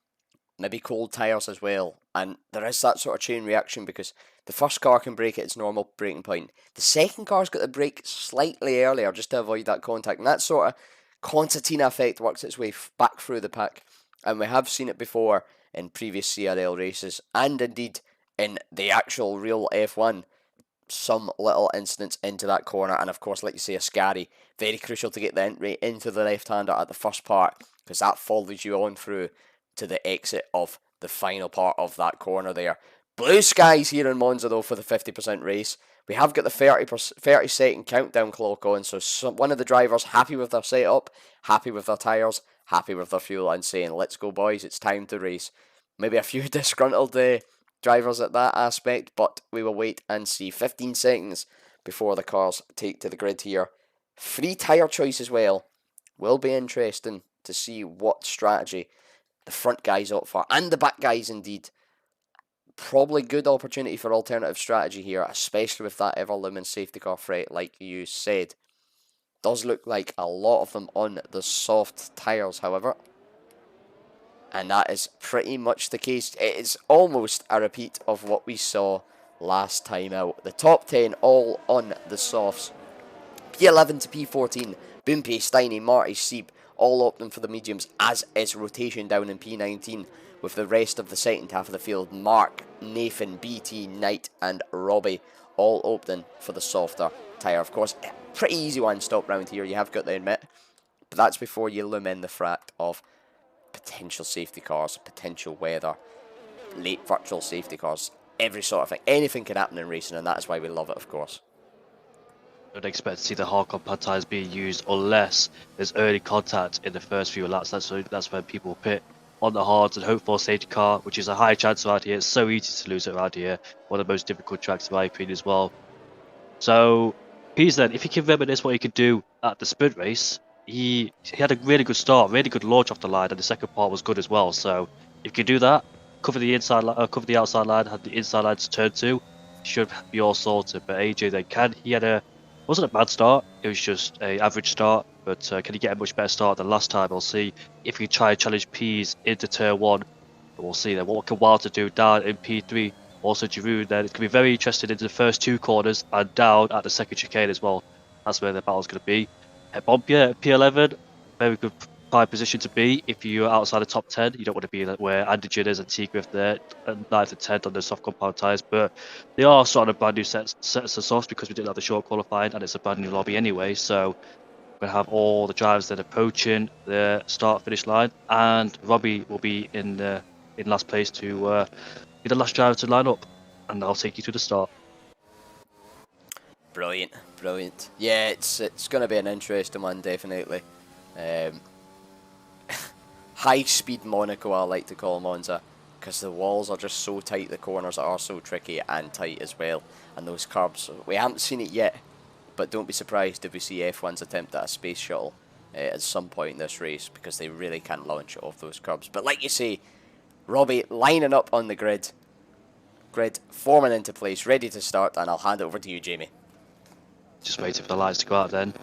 maybe cold tyres as well. And there is that sort of chain reaction because the first car can brake at its normal braking point. The second car's got to brake slightly earlier just to avoid that contact. And that sort of concertina effect works its way back through the pack. And we have seen it before in previous CRL races and indeed in the actual real F1. Some little incidents into that corner, and of course, like you say, Ascari, very crucial to get the entry into the left-hander at the first part because that follows you on through to the exit of the final part of that corner there. Blue skies here in Monza though for the 50% race. We have got the 30-second countdown clock on, so one of the drivers happy with their setup, happy with their tyres, happy with their fuel, and saying, let's go boys, it's time to race. Maybe a few disgruntled drivers at that aspect, but we will wait and see. 15 seconds before the cars take to the grid here. Free tyre choice as well. Will be interesting to see what strategy the front guys opt for, and the back guys indeed. Probably good opportunity for alternative strategy here, especially with that ever-looming safety car threat, like you said. Does look like a lot of them on the soft tyres, however. And that is pretty much the case. It is almost a repeat of what we saw last time out. The top 10 all on the softs. P11 to P14, Boompi, Steiny, Marty, Sieb, all opting for the mediums, as is rotation down in P19, with the rest of the second half of the field. Mark, Nathan, BT, Knight, and Robbie all opting for the softer tyre. Of course, pretty easy one stop round here, you have got to admit. But that's before you loom in the fact of potential safety cars, potential weather, late virtual safety cars, every sort of thing. Anything can happen in racing, and that is why we love it, of course. Don't expect to see the hard compound tyres being used unless there's early contact in the first few laps. That's when people pit on the hards and hope for a safety car, which is a high chance around here. It's so easy to lose it around here. One of the most difficult tracks in my opinion as well. So, Pease then, if you can reminisce what he could do at the sprint race, he had a really good start, really good launch off the line, and the second part was good as well. So if you can do that, cover the outside line, have the inside line to turn 2, should be all sorted. But AJ then wasn't a bad start. It was just a average start. But can he get a much better start than last time? We'll see. If he try and challenge Pease into turn 1, we'll see then what can Wilder do down in P3. Also, Giroud then, it's going to be very interesting into the first 2 corners and down at the second chicane as well. That's where the battle's going to be. Bompia at P11, very good prime position to be if you're outside the top 10. You don't want to be where Andigen is and T-Griff there, 9th and 10th on the soft compound tyres. But they are sort of brand new sets of softs because we didn't have the short qualifying and it's a brand new lobby anyway. So we're going to have all the drivers that are approaching the start-finish line, and Robbie will be in last place to be the last driver to line up, and I'll take you to the start. Brilliant, brilliant. Yeah, it's going to be an interesting one, definitely. High-speed Monaco, I like to call Monza, because the walls are just so tight, the corners are so tricky and tight as well, and those curbs, we haven't seen it yet, but don't be surprised if we see F1's attempt at a space shuttle at some point in this race, because they really can't launch it off those curbs. But like you say, Robbie lining up on the grid forming into place, ready to start, and I'll hand it over to you, Jamie. Just waiting for the lights to go out then.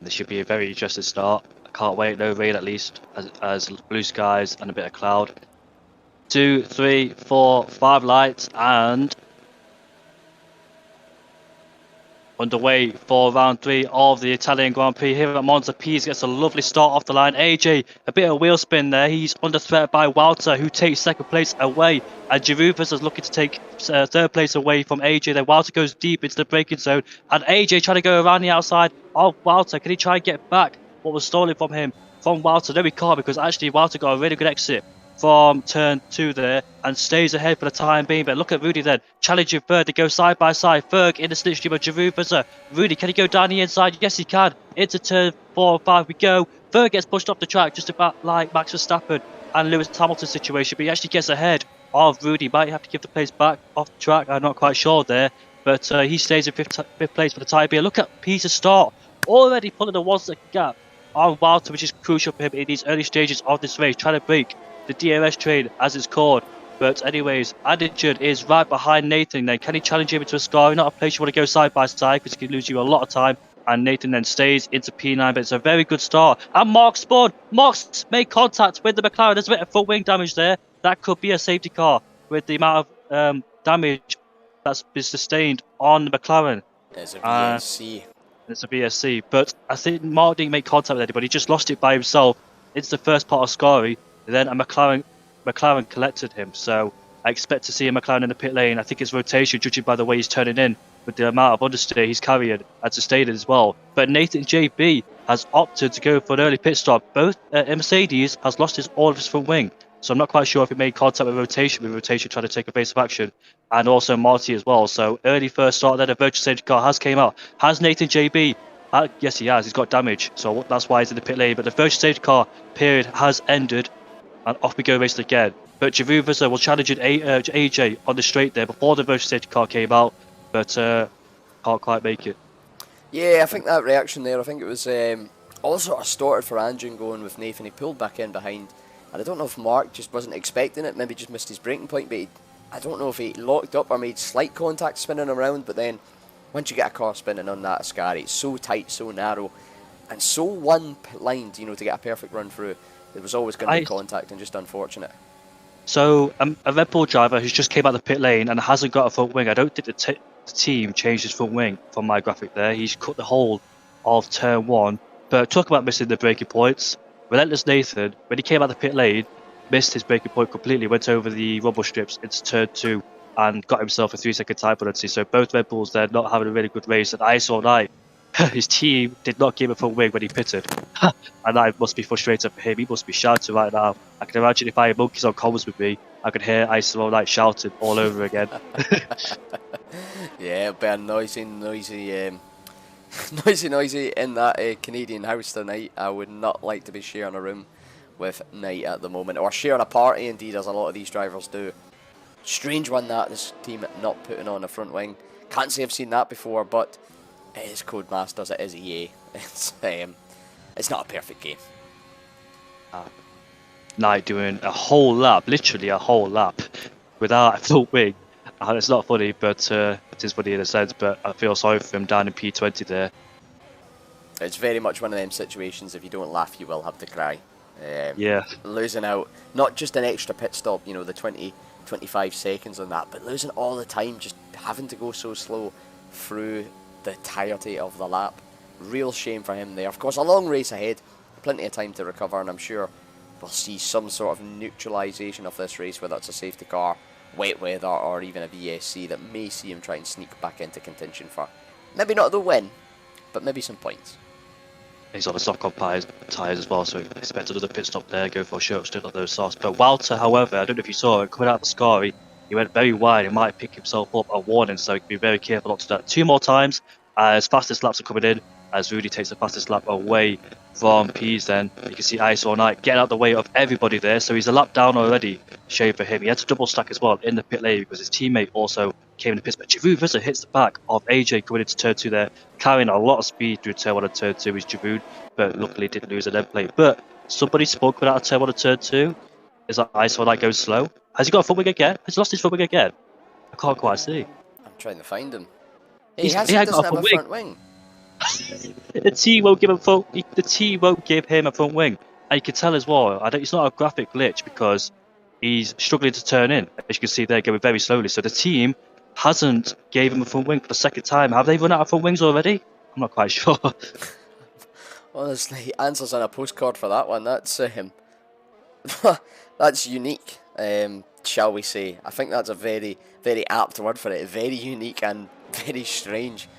This should be a very interesting start. I can't wait, no rain at least, as blue skies and a bit of cloud. 2, 3, 4, 5 lights, and underway for round 3 of the Italian Grand Prix here at Monza. Pease gets a lovely start off the line. AJ, a bit of wheel spin there. He's under threat by Walter, who takes second place away. And Giroud is looking to take third place away from AJ. Then Walter goes deep into the braking zone. And AJ trying to go around the outside of Walter. Can he try and get back what was stolen from him from Walter? No, he can't, because actually Walter got a really good exit from turn 2 there and stays ahead for the time being. But look at Rudy then, challenging third. They go side by side. Ferg in the slipstream of Giroud. Rudy, can he go down the inside? Yes, he can. Into turn 4 and 5 we go. Ferg gets pushed off the track just about like Max Verstappen and Lewis Hamilton situation, but he actually gets ahead of Rudy. Might have to give the place back off the track. I'm not quite sure there, but he stays in fifth place for the time being. Look at Peter's start, already pulling a 1 second gap on Walter, which is crucial for him in these early stages of this race, trying to break the DRS train as it's called. But anyways, Addington is right behind Nathan then. Can he challenge him into a scar? Not a place you want to go side by side, because it can lose you a lot of time. And Nathan then stays into P9, but it's a very good start. And Mark spun. Mark's made contact with the McLaren. There's a bit of front wing damage there. That could be a safety car with the amount of damage that's been sustained on the McLaren. It's a VSC. It's a VSC. But I think Mark didn't make contact with anybody. He just lost it by himself. It's the first part of Scary. Then a McLaren collected him, so I expect to see a McLaren in the pit lane. I think his rotation, judging by the way he's turning in, with the amount of understeer he's carrying, as sustained as well. But Nathan JB has opted to go for an early pit stop. Both Mercedes has lost all of his front wing, so I'm not quite sure if he made contact with rotation trying to take a base of action, and also Marty as well. So early first start, then a virtual safety car has came out. Has Nathan JB? Yes, he has. He's got damage, so that's why he's in the pit lane. But the virtual safety car period has ended. And off we go racing again. But Giroud was challenging AJ on the straight there before the virtual safety car came out, but can't quite make it. Yeah, I think that reaction there, I think it was all sort of started for Andrew going with Nathan. He pulled back in behind, and I don't know if Mark just wasn't expecting it, maybe just missed his braking point, but I don't know if he locked up or made slight contact spinning around. But then once you get a car spinning on that Ascari, it's so tight, so narrow, and so one-lined, to get a perfect run through. There was always going to be contact, and just unfortunate. So a Red Bull driver who's just came out of the pit lane and hasn't got a front wing. I don't think the team changed his front wing from my graphic there. He's cut the whole of turn 1. But talk about missing the braking points. Relentless Nathan, when he came out of the pit lane, missed his braking point completely, went over the rumble strips into turn 2 and got himself a 3-second time penalty. So both Red Bulls there not having a really good race. And IS all night, his team did not give him a front wing when he pitted. And that must be frustrating for him. He must be shouting right now. I can imagine if I had monkeys on comms with me, I could hear IS all night shouting all over again. Yeah, it'll be a noisy in that Canadian house tonight. I would not like to be sharing a room with Knight at the moment, or sharing a party indeed, as a lot of these drivers do. Strange one that, this team not putting on a front wing. Can't say I've seen that before, but it is Codemasters, it is EA. It's not a perfect game. Knight doing a whole lap, literally a whole lap, without a front wing. It's not funny, but it is funny in a sense, but I feel sorry for him down in P20 there. It's very much one of them situations, if you don't laugh, you will have to cry. Yeah. Losing out, not just an extra pit stop, the 20-25 seconds on that, but losing all the time, just having to go so slow through the entirety of the lap. Real shame for him there. Of course, a long race ahead, plenty of time to recover, and I'm sure we'll see some sort of neutralisation of this race, whether it's a safety car, wet weather, or even a VSC that may see him try and sneak back into contention for maybe not the win, but maybe some points. He's on the soft comp tyres as well, so expect another pit stop there, go for a short stint on those softs. But Walter, however, I don't know if you saw it, coming out of the Scari, he went very wide, he might pick himself up a warning, so he can be very careful not to do that 2 more times, as fastest laps are coming in, as Rudy takes the fastest lap away from Pease then. You can see Ice All Night getting out the way of everybody there, so he's a lap down already. Shame for him. He had to double stack as well in the pit lane because his teammate also came in the pits. But Giroud hits the back of AJ coming into turn 2 there, carrying a lot of speed through turn 1 and turn 2 is Giroud, but luckily didn't lose an end plate. But somebody spoke without a turn 1 and turn 2. Is that Ice All Night going slow? Has he got a front wing again? Has he lost his front wing again? I can't quite see. I'm trying to find him. He doesn't have a front wing. The team won't give him a front wing, and you can tell as well. It's not a graphic glitch because he's struggling to turn in. As you can see, they're going very slowly. So the team hasn't gave him a front wing for the second time. Have they run out of front wings already? I'm not quite sure. Honestly, answers on a postcard for that one. That's that's unique. Shall we say? I think that's a very, very apt word for it. Very unique and very strange.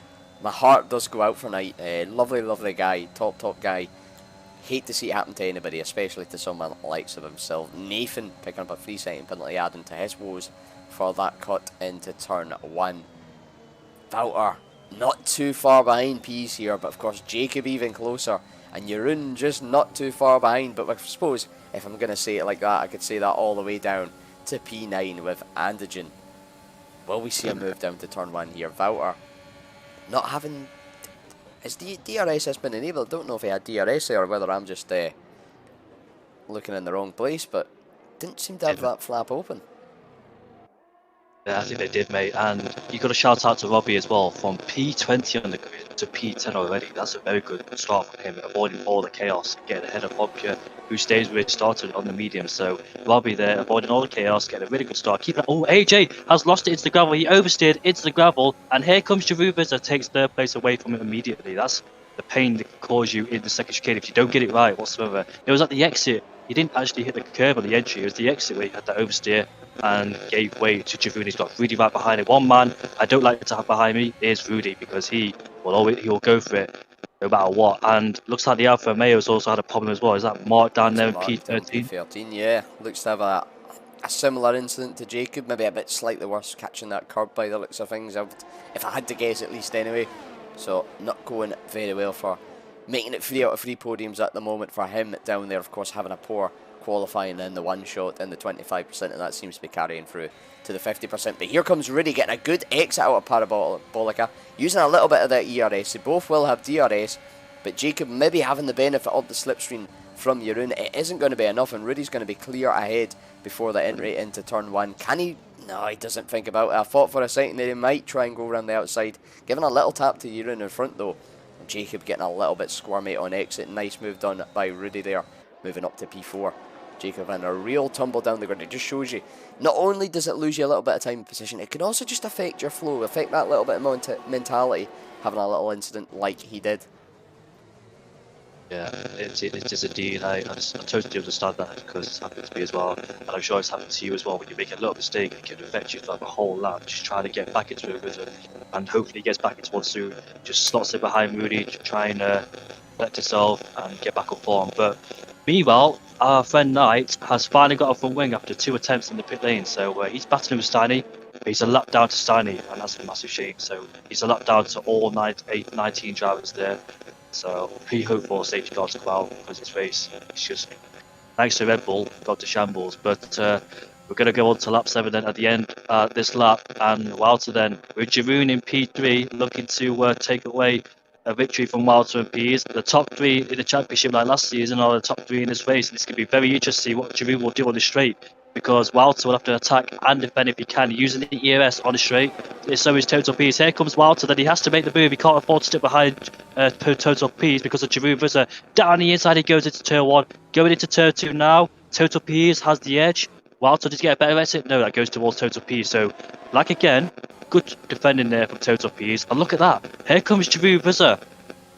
My heart does go out for Knight. Lovely, lovely guy. Top guy. Hate to see it happen to anybody, especially to someone likes of himself. Nathan picking up a 3-second penalty, adding to his woes for that cut into turn 1. Wouter not too far behind Pease here, but of course Jacob even closer, and Jeroen just not too far behind. But I suppose if I'm going to say it like that, I could say that all the way down to P9 with Antigen. Will we see a move down to turn 1 here? Wouter not having... Is the DRS has been enabled? I don't know if he had DRS there or whether I'm just looking in the wrong place, but didn't seem to have that flap open. Yeah, I think they did, mate. And you got to shout out to Robbie as well, from P20 on the grid to P10 already. That's a very good start for him, avoiding all the chaos, getting ahead of Hopke, who stays where he started on the medium. So Robbie there, avoiding all the chaos, getting a really good start. Keeping it. Oh, AJ has lost it into the gravel. He oversteered into the gravel, and here comes Jerubas that takes third place away from him immediately. That's the pain that can cause you in the second chicane if you don't get it right whatsoever. It was at the exit. He didn't actually hit the curb on the entry. It was the exit where he had that oversteer and gave way to Javoon. He's got Rudy right behind him. One man I don't like to have behind me is Rudy, because he will go for it no matter what. And looks like the Alfa Romeo's also had a problem as well. Is that Mark down there in P13? P13, yeah. Looks to have a similar incident to Jacob, maybe a bit slightly worse, catching that curb by the looks of things, if I had to guess at least anyway. So not going very well for making it 3 out of 3 podiums at the moment for him down there. Of course, having a poor qualifying in the one shot in the 25%, and that seems to be carrying through to the 50%. But here comes Rudy getting a good exit out of Parabolica, using a little bit of that ERS. They both will have DRS, but Jacob maybe having the benefit of the slipstream from Jeroen. It isn't going to be enough, and Rudy's going to be clear ahead before the entry into turn 1. Can he? No, he doesn't think about it. I thought for a second that he might try and go around the outside, giving a little tap to Jeroen in front though. Jacob getting a little bit squirmy on exit. Nice move done by Rudy there, moving up to P4. Jacob in a real tumble down the ground. It just shows you, not only does it lose you a little bit of time and position, it can also just affect your flow, affect that little bit of mentality, having a little incident like he did. Yeah, it is indeed. I totally understand that, because it's happened to me as well, and I'm sure it's happened to you as well. When you make a little mistake, it can affect you for like a whole lap, just trying to get back into a rhythm, and hopefully he gets back into one soon. Just slots it behind Moody, trying to collect himself and get back on form. But meanwhile, our friend Knight has finally got a front wing after 2 attempts in the pit lane, so he's battling with Steiny. But he's a lap down to Steiny, and that's a massive shame. So he's a lap down to all 19 drivers there. So pretty hopeful safety car to come out, because this race, it's just, thanks to Red Bull, got to shambles. But we're going to go on to lap 7 then at the end this lap, and Walter then with Jeroen in P3 looking to take away a victory from Walter and Pease. The top 3 in the championship like last season are the top 3 in this race, and it's going to be very interesting to see what Jeroen will do on the straight, because Walter will have to attack and defend if he can, using the ERS on the straight. So is Total Pease. Here comes Walter, then he has to make the move. He can't afford to stick behind Total Pease because of Jeroen Visser. Down the inside he goes into turn 1. Going into turn 2 now. Total Pease has the edge. Walter did get a better exit. No, that goes towards Total Pease. So, like again, good defending there from Total Pease. And look at that. Here comes Jeroen Visser.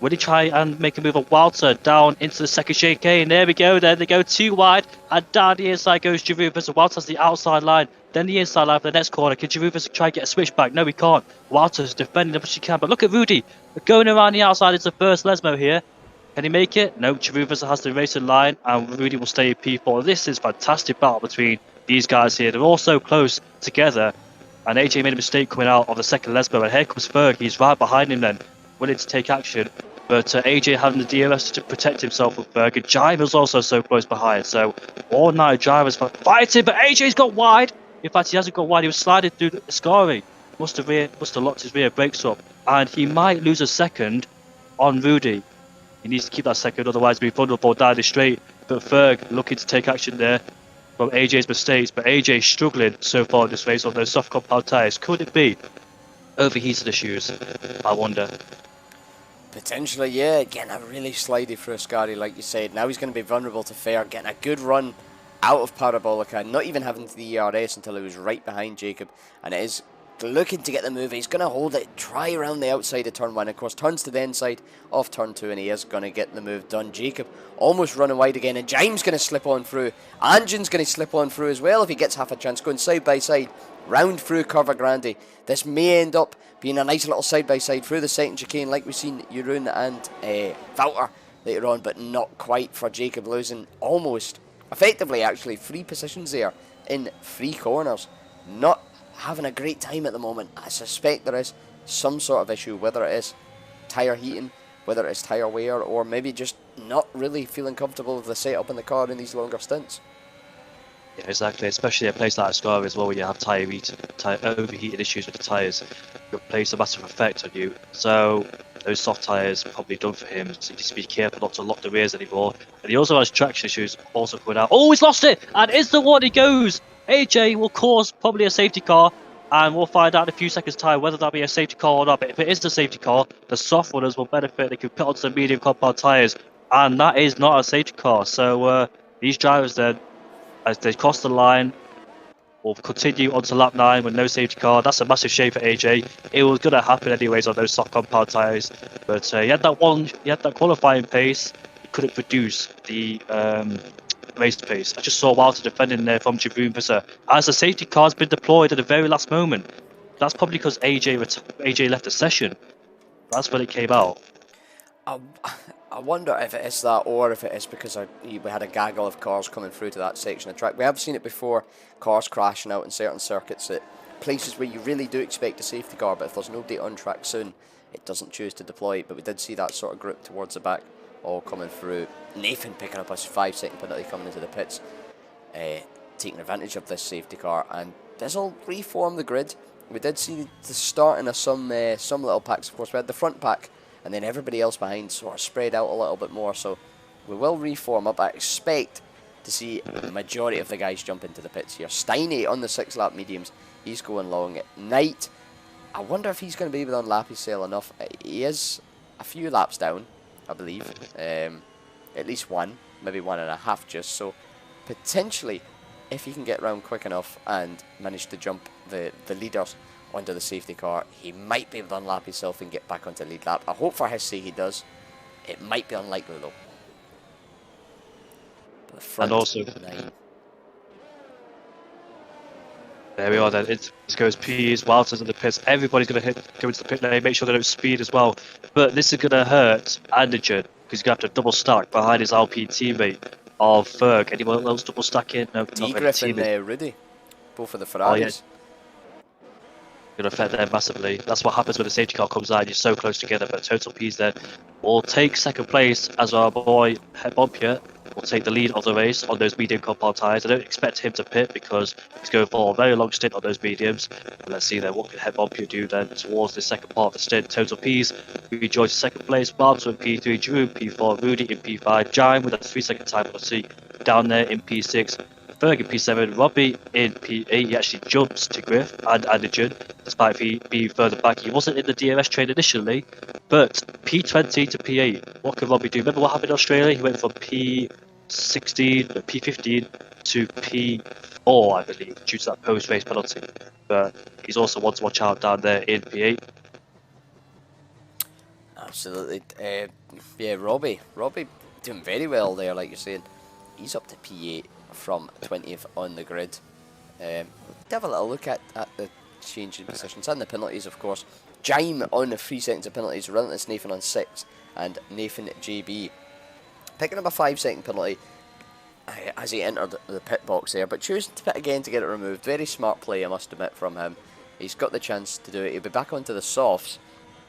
Will he try and make a move on Walter down into the second chicane? There we go then. They go too wide, and down the inside goes Jeroen Visser. Walter's the outside line, then the inside line for the next corner. Can Jeroen Visser try and get a switch back? No, he can't. Walter's defending as much as he can, but look at Rudy going around the outside. It's the first Lesmo here. Can he make it? No, Jeroen Visser has the racing line, and Rudy will stay in P4. This is fantastic battle between these guys here. They're all so close together, and AJ made a mistake coming out of the second Lesmo, and here comes Ferg. He's right behind him then, willing to take action. But AJ having the DRS to protect himself with Berg. And Jiver's also so close behind. So all 9 drivers fighting, but AJ's got wide. In fact, he hasn't got wide. He was sliding through the Ascari. Must have locked his rear brakes up. And he might lose a second on Rudy. He needs to keep that second, otherwise he'll be vulnerable down the straight. But Ferg looking to take action there from AJ's mistakes. But AJ struggling so far in this race on those soft compound tyres. Could it be overheated issues? I wonder. Potentially, yeah, getting a really slidey Fruscari, like you said. Now he's going to be vulnerable to fair, getting a good run out of Parabolica, not even having to the ERS until he was right behind Jacob, and it is looking to get the move. He's going to hold it, try around the outside of turn 1, of course, turns to the inside of turn 2, and he is going to get the move done. Jacob almost running wide again, and James going to slip on through. Anjan's going to slip on through as well if he gets half a chance, going side by side, round through Curva Grande. This may end up being a nice little side by side through the second chicane, like we've seen Jeroen and Wouter later on, but not quite for Jacob, losing almost, effectively actually, 3 positions there in 3 corners. Not having a great time at the moment. I suspect there is some sort of issue, whether it is tyre heating, whether it is tyre wear, or maybe just not really feeling comfortable with the setup in the car in these longer stints. Yeah, exactly. Especially a place like Scar as well, where you have overheating issues with the tyres. It plays a massive effect on you. So those soft tyres probably done for him. So you just be careful not to lock the rears anymore. And he also has traction issues also coming out. Oh, he's lost it! And is the one he goes? AJ will cause probably a safety car. And we'll find out in a few seconds' time whether that'll be a safety car or not. But if it is the safety car, the soft runners will benefit. They can put onto the medium compound tyres. And that is not a safety car. So these drivers then, as they cross the line, will continue onto lap 9 with no safety car. That's a massive shame for AJ. It was going to happen anyways on those soft compound tyres. But he had that qualifying pace. He couldn't produce the race pace. I just saw Walter defending there from Jabroon Visser as the safety car has been deployed at the very last moment. That's probably because AJ left the session. That's when it came out. I wonder if it is that, or if it is because we had a gaggle of cars coming through to that section of track. We have seen it before, cars crashing out in certain circuits at places where you really do expect a safety car, but if there's nobody on track soon, it doesn't choose to deploy. But we did see that sort of group towards the back all coming through. Nathan picking up a 5-second penalty coming into the pits, taking advantage of this safety car, and this will reform the grid. We did see the starting of some little packs. Of course, we had the front pack, and then everybody else behind sort of spread out a little bit more, so we will reform up. I expect to see the majority of the guys jump into the pits here. Steiny on the 6-lap mediums, he's going long. Knight, I wonder if he's going to be able to unlap his sail enough. He is a few laps down, I believe, at least one, maybe 1.5 just, so potentially, if he can get round quick enough and manage to jump the leaders onto the safety car, he might be able to unlap himself and get back onto the lead lap. I hope for his sake he does. It might be unlikely though. But the front And also, 9. There we are then. It goes P's, Walters in the pits. Everybody's going to go into the pit lane, make sure they don't speed as well. But this is going to hurt Anderson because he's going to have to double stack behind his Alpine teammate of Ferg. Anyone else double stacking? No, not Griff and Rudy, both of the Ferraris. Oh, yeah. Going to affect them massively. That's what happens when the safety car comes out. You're so close together. But Total P's then will take second place as our boy Het Bompje will take the lead of the race on those medium compound tyres. I don't expect him to pit because he's going for a very long stint on those mediums. And let's see then what can Het Bompje do then towards the second part of the stint. Total P's rejoins second place. Barbs in P3, Drew in P4, Rudy in P5, Jime with a 3-second time penalty down there in P6. Ferg in P7, Robbie in P8. He actually jumps to Griff and Anderson, despite he being further back. He wasn't in the DRS train initially, but P20 to P8. What can Robbie do? Remember what happened in Australia? He went from P16, P15 to P4, I believe, due to that post-race penalty. But he's also one to watch out down there in P8. Absolutely. Yeah, Robbie doing very well there, like you're saying. He's up to P8 from 20th on the grid. Have a little look at the change in positions and the penalties, of course. Jime on the 3 seconds of penalties, Relentless Nathan on 6, and Nathan JB picking up a 5-second penalty as he entered the pit box there, but choosing to pit again to get it removed. Very smart play, I must admit, from him. He's got the chance to do it. He'll be back onto the softs.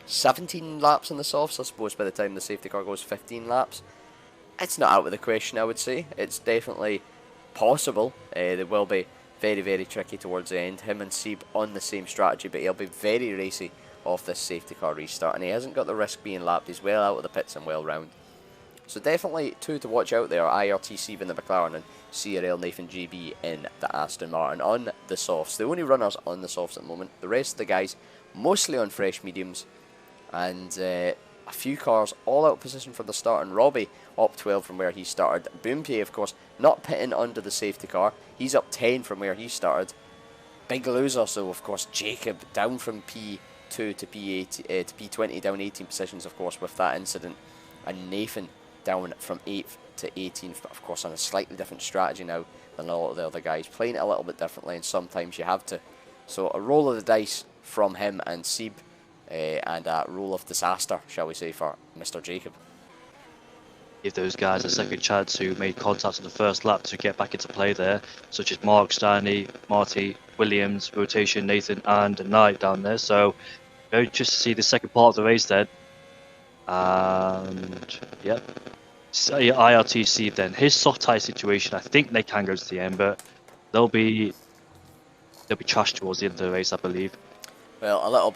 17 laps on the softs, I suppose, by the time the safety car goes 15 laps. It's not out of the question, I would say. It's definitely possible. They will be very, very tricky towards the end. Him and Seeb on the same strategy, but he'll be very racy off this safety car restart, and he hasn't got the risk being lapped. He's well out of the pits and well round. So definitely two to watch out there. IRT Seeb in the McLaren and CRL Nathan GB in the Aston Martin on the softs. The only runners on the softs at the moment. The rest of the guys mostly on fresh mediums, and a few cars all out of position for the start, and Robbie up 12 from where he started. Boompie, of course, not pitting under the safety car. He's up 10 from where he started. Big loser, so of course Jacob down from P2 to P8 to P20, down 18 positions, of course, with that incident, and Nathan down from 8th to 18th, but of course on a slightly different strategy now than a lot of the other guys, playing it a little bit differently, and sometimes you have to. So a roll of the dice from him and Seb, and a roll of disaster, shall we say, for Mr. Jacob. Give those guys a second chance who made contact in the first lap to get back into play there, such as Mark, Stanley, Marty, Williams, Rotation, Nathan, and Knight down there. So, just to see the second part of the race then. And, yep. So, yeah, IRTC then. His soft tie situation, I think they can go to the end, but they'll be trashed towards the end of the race, I believe. Well, a little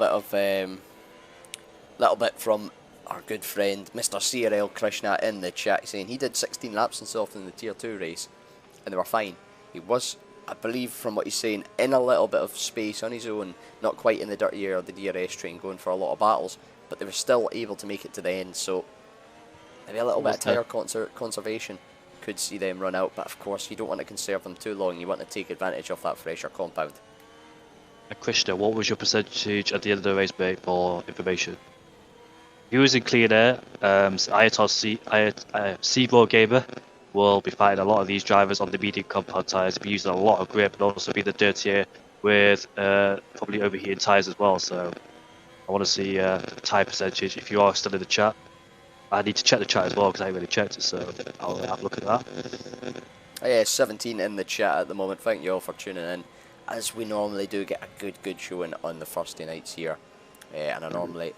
bit from our good friend Mr. CRL Krishna in the chat, saying he did 16 laps himself in the tier 2 race and they were fine. He was, I believe from what he's saying, in a little bit of space on his own, not quite in the dirty air of the DRS train, going for a lot of battles, but they were still able to make it to the end. So maybe a little bit of tyre conservation could see them run out, but of course you don't want to conserve them too long. You want to take advantage of that fresher compound. Krishna, what was your percentage at the end of the race, mate, for information? He was in clean air. Seaboard Gamer will be fighting a lot of these drivers on the medium compound tyres, be using a lot of grip, and also be the dirtier with probably overheating tyres as well. So I want to see the tyre percentage. If you are still in the chat, I need to check the chat as well because I haven't really checked it, so I'll have a look at that. Yeah, 17 in the chat at the moment. Thank you all for tuning in. As we normally do get a good showing on the Thursday nights here, and I normally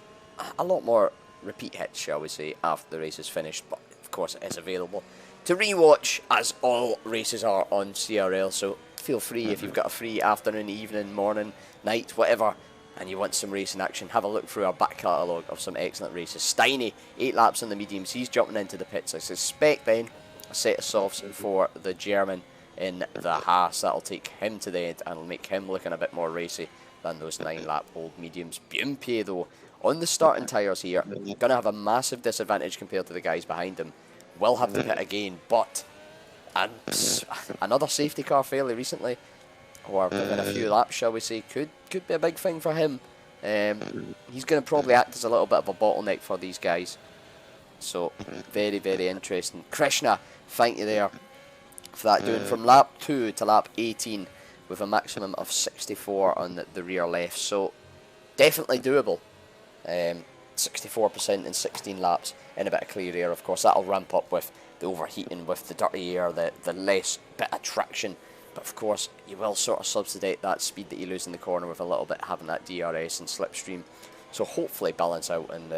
a lot more repeat hits, shall we say, after the race is finished, but of course it is available to rewatch, as all races are on CRL, so feel free if you've got a free afternoon, evening, morning, night, whatever, and you want some racing action, have a look through our back catalogue of some excellent races. Steiny, 8 laps in the mediums, he's jumping into the pits. I suspect then a set of softs for the German in the Haas. That'll take him to the end and will make him looking a bit more racy than those 9-lap old mediums. Bumpe though, on the starting tyres here, going to have a massive disadvantage compared to the guys behind him. Will have to pit again, but another safety car fairly recently, or within a few laps, shall we say, could be a big thing for him. He's going to probably act as a little bit of a bottleneck for these guys. So, very interesting. Krishna, thank you there for that, doing from lap 2 to lap 18 with a maximum of 64 on the rear left. So, definitely doable. 64% in 16 laps in a bit of clear air. Of course, that'll ramp up with the overheating, with the dirty air, the less bit of traction. But of course, you will sort of substitute that speed that you lose in the corner with a little bit having that DRS and slipstream. So hopefully balance out and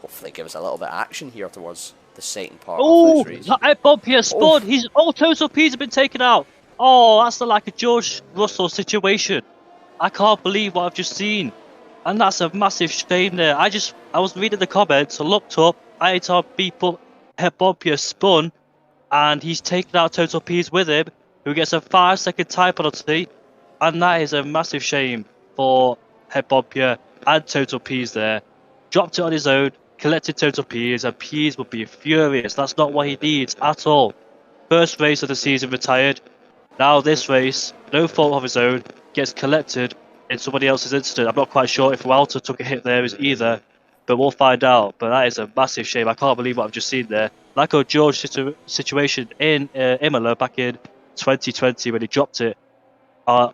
hopefully give us a little bit of action here towards the second part of this race. That bump here spun. His all total P's have been taken out. Oh, that's like a George Russell situation. I can't believe what I've just seen. And that's a massive shame there. I was reading the comments, I looked up, people Bompier spun, and he's taken out total P's with him, who gets a 5-second time penalty, and that is a massive shame for Bompier and total P's there. Dropped it on his own, collected total P's, and P's would be furious. That's not what he needs at all. First race of the season retired. Now this race, no fault of his own, gets collected in somebody else's incident. I'm not quite sure if Walter took a hit there either, but we'll find out. But that is a massive shame. I can't believe what I've just seen there. Like a George situation in Imola back in 2020 when he dropped it on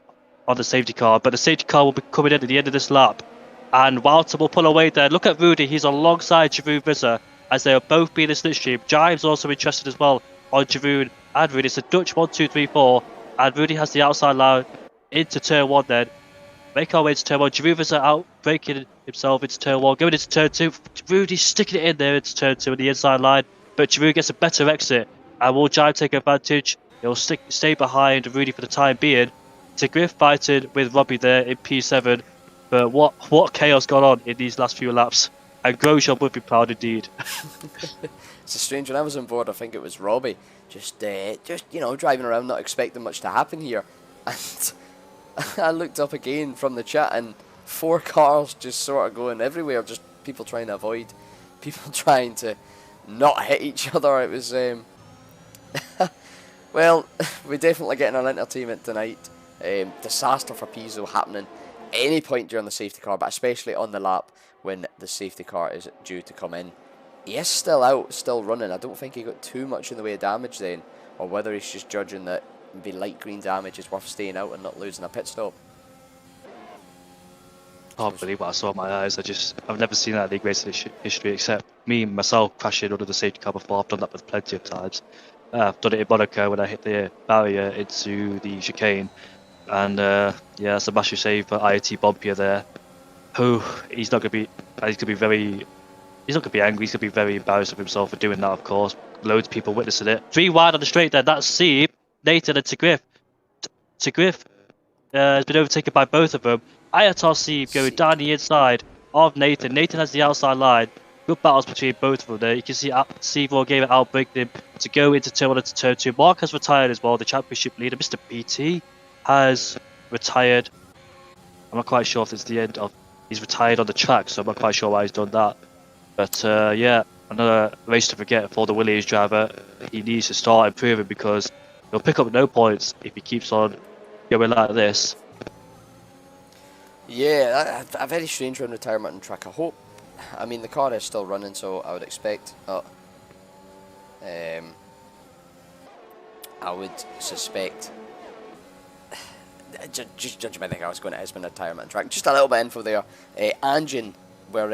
the safety car. But the safety car will be coming in at the end of this lap, and Walter will pull away there. Look at Rudy. He's alongside Jeroen Visser as they are both being in slipstream. Jive's also interested as well on Jeroen and Rudy. It's a Dutch 1, 2, 3, 4, and Rudy has the outside line into turn 1 then. Make our way to turn 1. Jeroen Visser out, breaking himself into turn 1. Going into turn 2. Rudy's sticking it in there into turn 2 on the inside line. But Jeroen gets a better exit. And will Jive take advantage? He'll stay behind Rudy for the time being. Griff fighting with Robbie there in P7. But what chaos got on in these last few laps. And Grosjean would be proud indeed. It's a strange. When I was on board, I think it was Robbie. Just driving around, not expecting much to happen here. And I looked up again from the chat and 4 cars just sort of going everywhere, just people trying to avoid people trying to not hit each other. It was, well, we're definitely getting an entertainment tonight. Disaster for Pizzo happening any point during the safety car, but especially on the lap when the safety car is due to come in. He is still out, still running. I don't think he got too much in the way of damage then, or whether he's just judging that maybe light green damage is worth staying out and not losing a pit stop. I can't believe what I saw in my eyes. I've never seen that in league racing history, except me myself crashing under the safety car before. I've done that with plenty of times. I've done it in Monaco when I hit the barrier into the chicane, and yeah, it's a massive save for IoT Bompier there. Who he's not gonna be very. He's not going to be angry, he's going to be very embarrassed of himself for doing that, of course. Loads of people witnessing it. 3 wide on the straight there, that's Sieb, Nathan and Tegriff. Tegriff has been overtaken by both of them. Ayatar Sieb going down the inside of Nathan. Nathan has the outside line. Good battles between both of them there. You can see Sieb gave it outbreaking him to go into turn 1 to turn 2. Mark has retired as well, the championship leader. Mr. BT has retired. I'm not quite sure if it's the end of... He's retired on the track, so I'm not quite sure why he's done that. But yeah, another race to forget for the Williams driver. He needs to start improving because he'll pick up no points if he keeps on going like this. Yeah, a very strange run retirement on track. I mean, the car is still running, so I would expect... I would suspect... Just judging by the car, I was going to Esmond retirement on track. Just a little bit of info there. Anjin, where...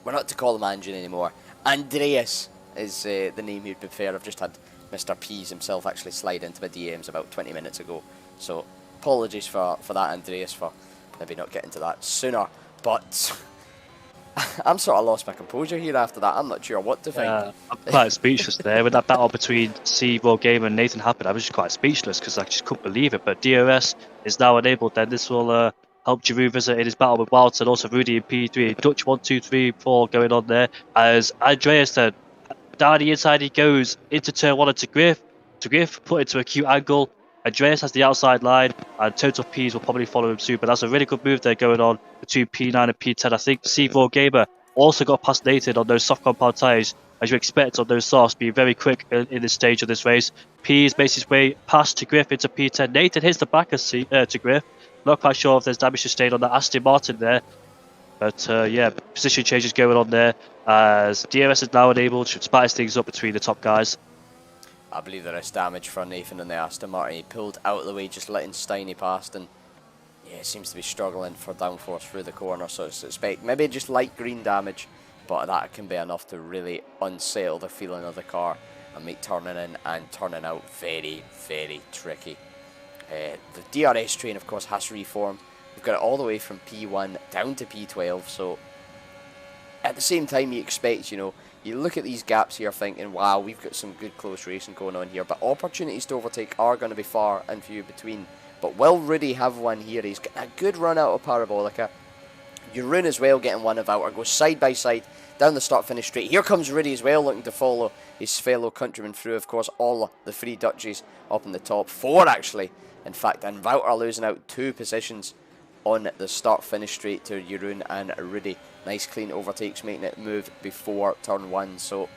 we're not to call him Anjin anymore. Andreas is the name he'd prefer. I've just had Mr. Pease himself actually slide into my DMs about 20 minutes ago. So apologies for that, Andreas, for maybe not getting to that sooner. But I'm sort of lost my composure here after that. I'm not sure what to think. I'm quite speechless there. When that battle between Seaboard Gamer and Nathan happened, I was just quite speechless because I just couldn't believe it. But DRS is now enabled. Then this will... help Giroud visit in his battle with Wilds and also Rudy in P3. Dutch 1, 2, 3, 4 going on there as Andreas then down the inside he goes into turn 1 to Griff. To Griff put into a cute angle. Andreas has the outside line and Total P's will probably follow him soon. But that's a really good move there going on between P9 and P10. I think C4 Gamer also got past Nathan on those soft compound tyres as you expect on those softs, being very quick in this stage of this race. P's makes his way past to Griff into P10. Nathan hits the back of to Griff. Not quite sure if there's damage sustained on that Aston Martin there. But yeah, position changes going on there as DRS is now enabled to spice things up between the top guys. I believe there is damage for Nathan and the Aston Martin. He pulled out of the way, just letting Steiny past, and yeah, seems to be struggling for downforce through the corner. So I suspect maybe just light green damage, but that can be enough to really unsettle the feeling of the car and make turning in and turning out very, very tricky. The DRS train, of course, has reformed. We've got it all the way from P1 down to P12, so at the same time you expect, you know, you look at these gaps here thinking, wow, we've got some good close racing going on here, but opportunities to overtake are going to be far and few between. But will Rudy have one here? He's getting a good run out of Parabolica. Jeroen as well getting one of Outer, goes side by side down the start finish straight. Here comes Rudy as well, looking to follow his fellow countrymen through. Of course, all the 3 Dutchies up in the top, 4 actually, in fact, and Wouter losing out 2 positions on the start finish straight to Jeroen and Rudy. Nice clean overtakes, making it move before turn 1. So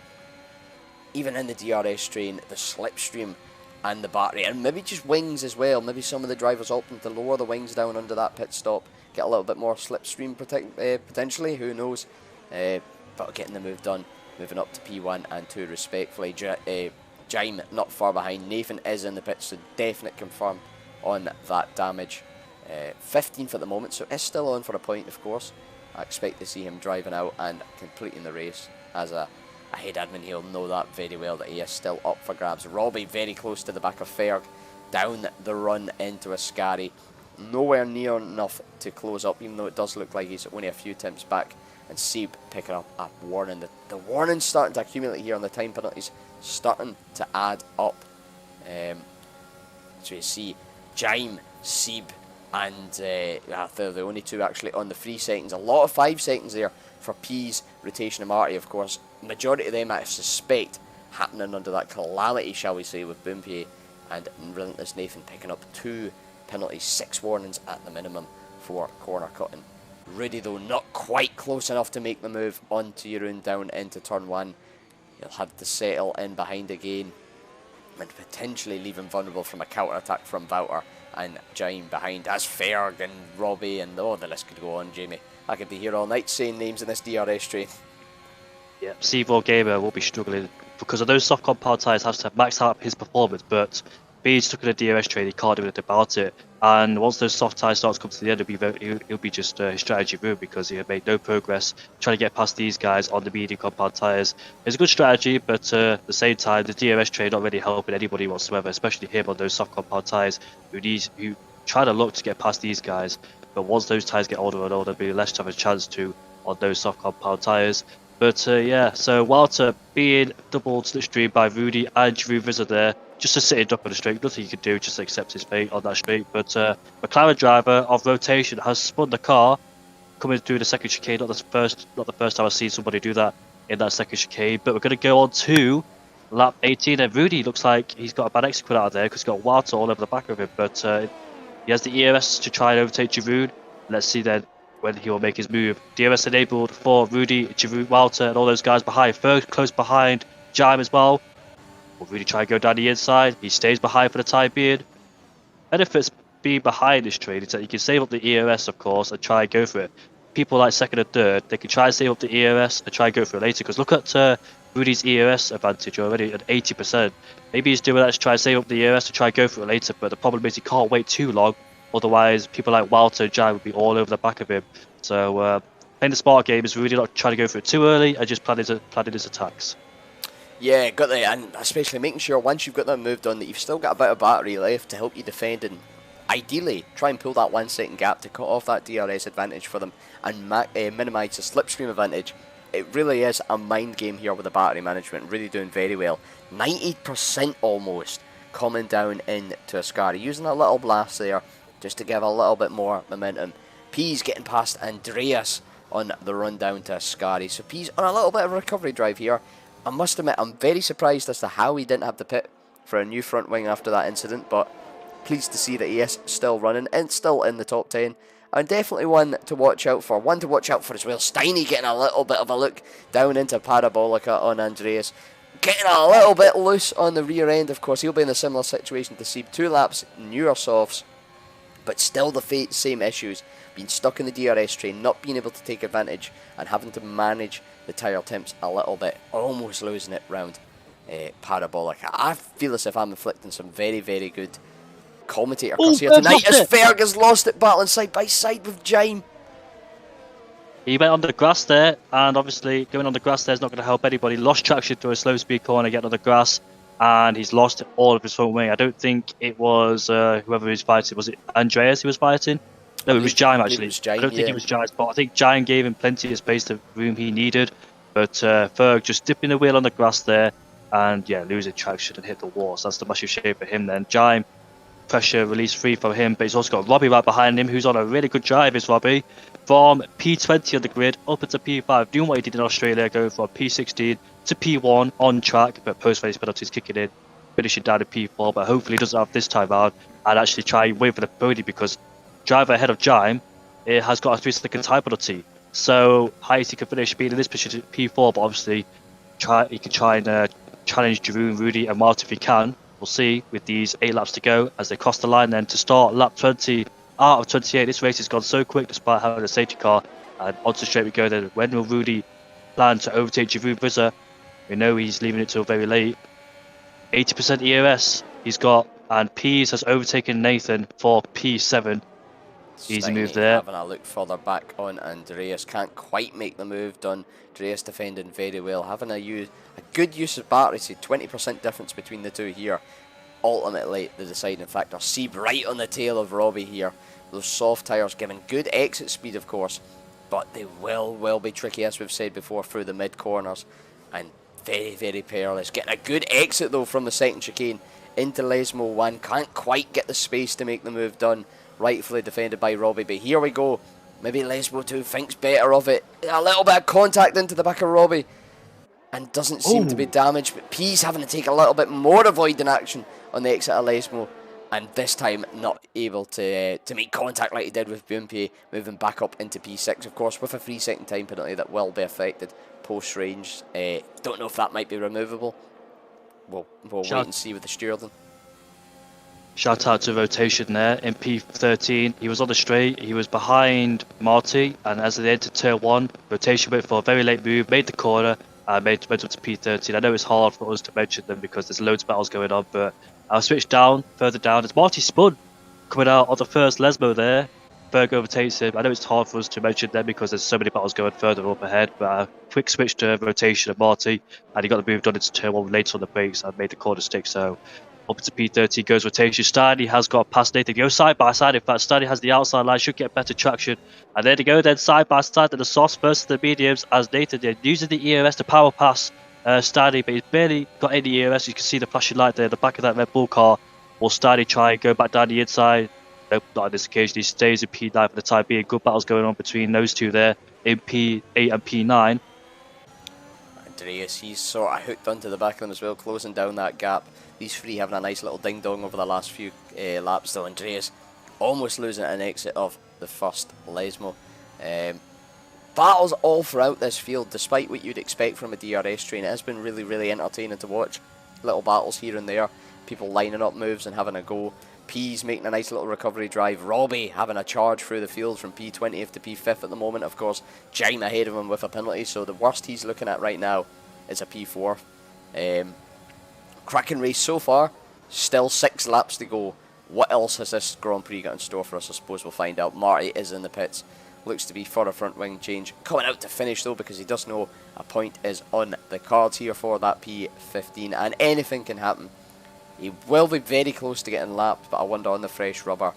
even in the DRS train, the slipstream and the battery, and maybe just wings as well. Maybe some of the drivers opting to lower the wings down under that pit stop, get a little bit more slipstream potentially, who knows. But getting the move done, moving up to P1 and 2 respectfully. Jaime not far behind. Nathan is in the pits, so definite confirm on that damage. 15th at the moment, so is still on for a point, of course. I expect to see him driving out and completing the race. As a head admin, he'll know that very well, that he is still up for grabs. Robbie very close to the back of Ferg, down the run into Ascari. Nowhere near enough to close up, even though it does look like he's only a few attempts back. And Sieb picking up a warning. The warning's starting to accumulate here on the time penalties, starting to add up. So you see Jaime, Sieb, and they're the only 2 actually on the 3 seconds. A lot of 5 seconds there for Pease, Rotation and Marty, of course. Majority of them I suspect happening under that calamity, shall we say, with Boompier and Relentless Nathan picking up 2 penalties, 6 warnings at the minimum for corner cutting. Rudy, though, not quite close enough to make the move onto Jeroen down into turn 1. He'll have to settle in behind again and potentially leave him vulnerable from a counter-attack from Wouter and Jaime behind. As Ferg and Robbie, and oh, the list could go on, Jamie. I could be here all night saying names in this DRS train. Yeah, C4 Gamer will be struggling because of those soft compound tyres has to max out his performance, but being stuck in a DRS train, he can't do anything about it. And once those soft tyres start to come to the end, he'll be just his strategy ruined because he had made no progress trying to get past these guys on the medium compound tyres. It's a good strategy, but at the same time, the DRS train not really helping anybody whatsoever, especially him on those soft compound tyres who try to look to get past these guys. But once those tyres get older and older, there'll be less to have a chance to on those soft compound tyres. But yeah, so Walter being doubled slipstream by Rudy and Drew Vizzer there, just to sitting up on the straight, nothing you can do, just accept his fate on that straight. But McLaren driver of rotation has spun the car coming through the second chicane. Not the first time I've seen somebody do that in that second chicane. But we're going to go on to lap 18, and Rudy looks like he's got a bad exit out of there because he's got Walter all over the back of him. But he has the ERS to try and overtake Jeroen. Let's see then when he will make his move. DRS enabled for Rudy, Jeroen, Walter, and all those guys behind. Ferg close behind Jaime as well. Will Rudy try and go down the inside? He stays behind for the time being. Benefits being behind this train is that you can save up the ERS, of course, and try and go for it. People like second and third, they can try and save up the ERS and try and go for it later. Because look at Rudy's ERS advantage already at 80%. Maybe he's doing that to try and save up the ERS to try and go for it later. But the problem is he can't wait too long. Otherwise, people like Walter and Jaime would be all over the back of him. So playing the smart game is really not trying to go for it too early and just planning his attacks. Yeah, got that, and especially making sure once you've got that move done that you've still got a bit of battery left to help you defend, and ideally try and pull that 1 second gap to cut off that DRS advantage for them and minimise the slipstream advantage. It really is a mind game here with the battery management, really doing very well. 90% almost coming down into Ascari, using a little blast there just to give a little bit more momentum. P's getting past Andreas on the run down to Ascari, so P's on a little bit of a recovery drive here. I must admit, I'm very surprised as to how he didn't have the pit for a new front wing after that incident, but pleased to see that he is still running and still in the top 10. And definitely one to watch out for. One to watch out for as well. Steiny getting a little bit of a look down into Parabolica on Andreas. Getting a little bit loose on the rear end, of course. He'll be in a similar situation to Sieb. 2 laps, newer softs, but still the same issues. Being stuck in the DRS train, not being able to take advantage, and having to manage the tyre temps a little bit, almost losing it round Parabolica. I feel as if I'm inflicting some very, very good commentator curse here tonight as Ferg has lost it, battling side by side with Jaime. He went on the grass there, and obviously going on the grass there is not going to help anybody. Lost traction through a slow speed corner, getting on the grass, and he's lost all of his front wing. I don't think it was whoever he was fighting. Was it Andreas he was fighting? No, it was Jaime actually. I don't think it was Jaime's fault. I think Jaime gave him plenty of space, the room he needed. But Ferg just dipping the wheel on the grass there and yeah, losing traction and hit the wall. So that's the massive shame for him then. Jaime, pressure release free from him, but he's also got Robbie right behind him, who's on a really good drive, is Robbie. From P20 on the grid up into P5, doing what he did in Australia, going from P16 to P1 on track, but post-race penalties kicking in, finishing down at P4, but hopefully he doesn't have this time out and actually try and wait for the bogey because driver ahead of Jaime has got a 3-second time penalty. So highest he can finish being in this position P4, but obviously he can try and challenge Jeroen, Rudy and Martin if he can. We'll see with these 8 laps to go as they cross the line then to start lap 20 out of 28. This race has gone so quick despite having a safety car, and onto straight we go then. When will Rudy plan to overtake Jeroen Vizzer? We know he's leaving it till very late. 80% ERS he's got, and Pease has overtaken Nathan for P7. Easy move there. Having a look further back on Andreas, can't quite make the move done. Andreas defending very well, having a good use of battery. See, 20% difference between the two here. Ultimately the deciding factor. Sieb right on the tail of Robbie here. Those soft tyres giving good exit speed, of course, but they will be tricky, as we've said before, through the mid corners, and very, very perilous. Getting a good exit though from the second chicane into Lesmo 1. Can't quite get the space to make the move done. Rightfully defended by Robbie, but here we go. Maybe Lesmo 2 thinks better of it. A little bit of contact into the back of Robbie and doesn't seem to be damaged, but P's having to take a little bit more avoiding action on the exit of Lesmo, and this time not able to make contact like he did with Bumpy, moving back up into P6, of course, with a 3-second time penalty that will be affected post range. Don't know if that might be removable. We'll wait and see with the stewarding. Shout out to rotation there in P13. He was on the straight, he was behind Marty, and as they entered turn 1, rotation went for a very late move, made the corner, and went up to P13. I know it's hard for us to mention them because there's loads of battles going on, but I'll switch further down, as Marty spun coming out on the first Lesmo there. Berg overtakes him. I know it's hard for us to mention them because there's so many battles going further up ahead, but a quick switch to rotation of Marty, and he got the move done into turn 1 later on the brakes and made the corner stick. So up into P30 goes rotation. Stanley has got past Nathan. Go side by side. In fact, Stanley has the outside line, should get better traction. And there they go, then side by side to the softs versus the mediums as Nathan did, using the ERS to power pass Stanley, but he's barely got any ERS. You can see the flashing light there, the back of that Red Bull car. Will Stanley try and go back down the inside? Nope, not on this occasion. He stays in P9 for the time being. Good battles going on between those two there in P8 and P9. Andreas, he's sort of hooked onto the back of them as well, closing down that gap. These three having a nice little ding-dong over the last few laps, though. Andreas almost losing an exit of the first Lesmo. Battles all throughout this field, despite what you'd expect from a DRS train. It has been really, really entertaining to watch. Little battles here and there, people lining up moves and having a go. P's making a nice little recovery drive. Robbie having a charge through the field from P20th to P5th at the moment. Of course, Jaime ahead of him with a penalty, so the worst he's looking at right now is a P4. Cracking race so far. Still 6 laps to go. What else has this Grand Prix got in store for us? I suppose we'll find out. Marty is in the pits. Looks to be for a front wing change. Coming out to finish though, because he does know a point is on the cards here for that P15, and anything can happen. He will be very close to getting lapped, but I wonder on the fresh rubber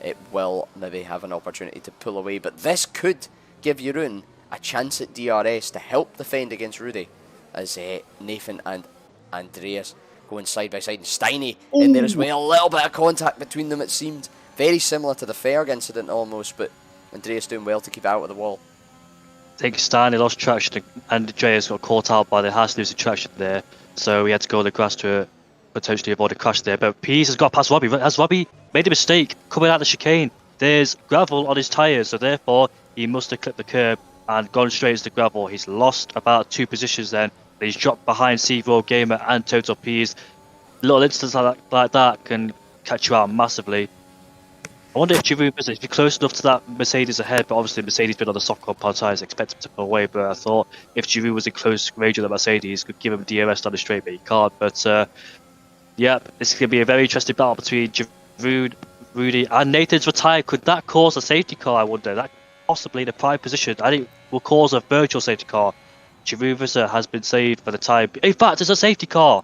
it will maybe have an opportunity to pull away. But this could give Jeroen a chance at DRS to help defend against Rudy, as Nathan and Andreas going side by side. And Steiny in there as well. A little bit of contact between them, it seemed. Very similar to the Ferg incident almost, but Andreas doing well to keep out of the wall. I think Stanley lost traction and Andreas got caught out by the Haas losing traction there, so he had to go on the grass to potentially avoid a crash there. But Pease has got past Robbie. Has Robbie made a mistake coming out the chicane? There's gravel on his tyres, so therefore he must have clipped the curb and gone straight into the gravel. He's lost about 2 positions then. He's dropped behind Seaworld Gamer and Total Pease. Little incidents like that can catch you out massively. I wonder if Jeroen is close enough to that Mercedes ahead, but obviously Mercedes been on the soft compound tyres, expect him to pull away. But I thought if Jeroen was in close range of the Mercedes, could give him DRS down the straight, but he can't. But yeah, this is going to be a very interesting battle between Jeroen, Rudy, and Nathan's retired. Could that cause a safety car? I wonder. That possibly the prime position. I think will cause a virtual safety car. Jeroen has been saved for the time. In fact, it's a safety car.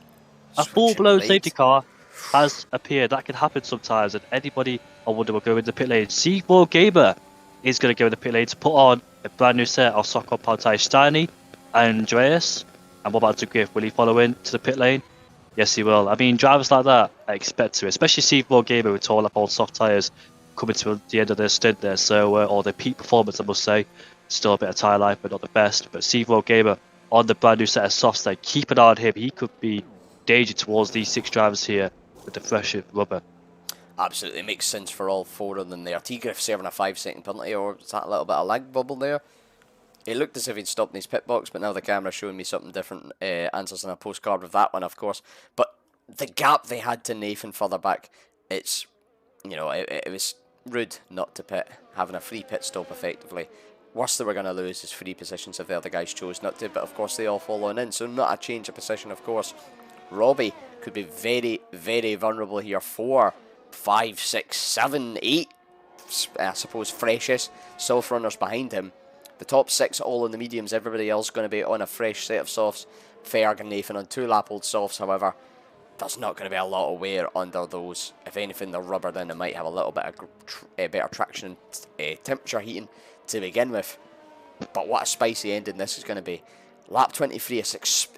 A full-blown safety car has appeared. That can happen sometimes, and anybody, I wonder, will go into pit lane. C4 Gamer is going to go in the pit lane to put on a brand new set of soft compound tyres. Steiny and Andreas. And what about Griff? Will he follow in to the pit lane? Yes, he will. I mean, drivers like that, I expect to, especially C4 Gamer with all up old soft tyres coming to the end of their stint there. So, or their peak performance, I must say. Still a bit of tyre life, but not the best. But C4 Gamer on the brand new set of softs there. Keep an eye on him. He could be danger towards these 6 drivers here with the fresh rubber. Absolutely makes sense for all 4 of them there. T-Griff serving a 5-second penalty, or is that a little bit of lag bubble there? It looked as if he'd stopped in his pit box, but now the camera's showing me something different. Answers in a postcard with that one, of course. But the gap they had to Nathan further back, it's, you know, it was rude not to pit, having a free pit stop effectively. Worst that we're going to lose is 3 positions if the other guys chose not to, but of course they all fall on in, so not a change of position, of course. Robbie could be very, very vulnerable here. 4, 5, 6, 7, 8, I suppose, freshest soft runners behind him. The top 6 all in the mediums, everybody else going to be on a fresh set of softs. Ferg and Nathan on 2-lap-old softs, however. There's not going to be a lot of wear under those. If anything, the rubber then it might have a little bit of better traction and temperature heating to begin with. But what a spicy ending this is going to be. Lap 23,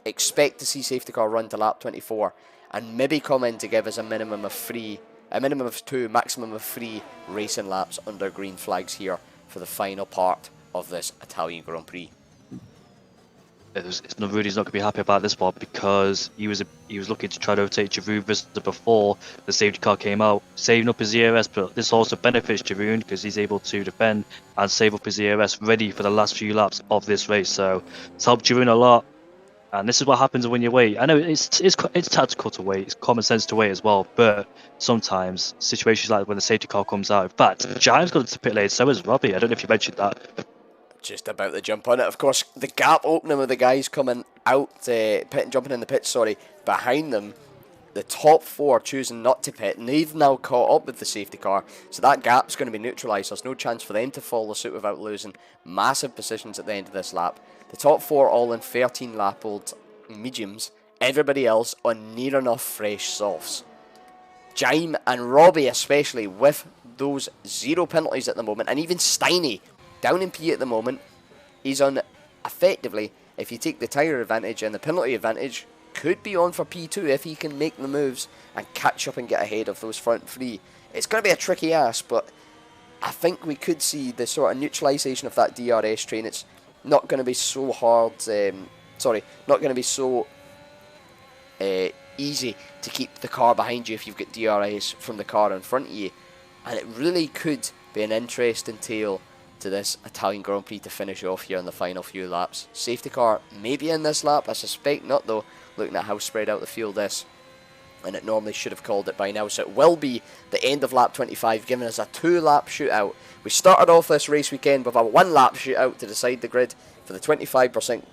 expect to see safety car run to lap 24, and maybe come in to give us a minimum of 2, maximum of 3 racing laps under green flags here for the final part of this Italian Grand Prix. Rudy's not going to be happy about this one because he was looking to try to overtake Giroud before the safety car came out, saving up his ERS. But this also benefits Giroud because he's able to defend and save up his ERS ready for the last few laps of this race. So it's helped Giroud a lot. And this is what happens when you wait. I know it's tactical to wait, it's common sense to wait as well. But sometimes situations like when the safety car comes out. In fact, Giant's got to pit lane, so is Robbie. I don't know if you mentioned that. Just about to jump on it. Of course, the gap opening with the guys coming out, jumping in the pit, behind them. The top 4 choosing not to pit, and they've now caught up with the safety car, so that gap's going to be neutralised. There's no chance for them to follow suit without losing massive positions at the end of this lap. The top 4 all in 13 lap old mediums, everybody else on near enough fresh softs. Jaime and Robbie especially with those 0 penalties at the moment, and even Steiny down in P at the moment. He's on effectively, if you take the tyre advantage and the penalty advantage, could be on for P2 if he can make the moves and catch up and get ahead of those front 3. It's going to be a tricky ask, but I think we could see the sort of neutralisation of that DRS train. It's not going to be so hard, not going to be so easy to keep the car behind you if you've got DRS from the car in front of you. And it really could be an interesting tale to this Italian Grand Prix to finish off here in the final few laps. Safety car maybe in this lap, I suspect not though, looking at how spread out the field is. And it normally should have called it by now, so it will be the end of lap 25, giving us a 2-lap shootout. We started off this race weekend with a 1-lap shootout to decide the grid for the 25%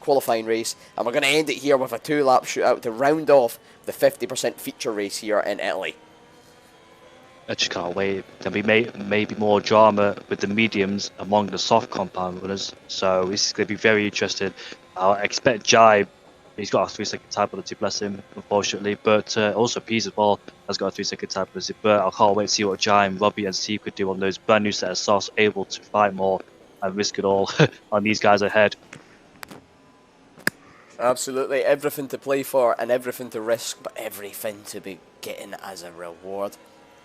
qualifying race, and we're going to end it here with a 2-lap shootout to round off the 50% feature race here in Italy. I just can't wait. There'll be maybe more drama with the mediums among the soft compound runners, so this is going to be very interesting. I expect Jive, he's got a 3-second time penalty, bless him, unfortunately, but also Pease as well has got a 3-second time penalty. But I can't wait to see what Jive, Robbie, and Steve could do on those brand new set of softs, able to fight more and risk it all on these guys ahead. Absolutely, everything to play for and everything to risk, but everything to be getting as a reward.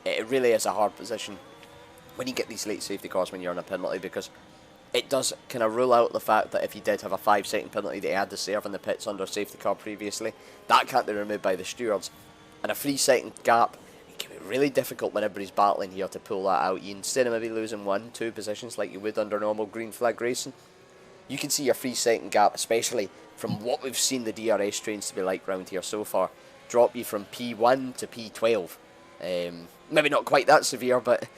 It really is a hard position when you get these late safety cars when you're on a penalty, because it does kind of rule out the fact that if you did have a 5-second penalty that you had to serve in the pits under a safety car previously, that can't be removed by the stewards. And a 3-second gap, it can be really difficult when everybody's battling here to pull that out. You, instead of maybe losing 1-2 positions like you would under normal green flag racing, you can see your 3-second gap, especially from what we've seen the DRS trains to be like round here so far, drop you from P1 to P12. Maybe not quite that severe, but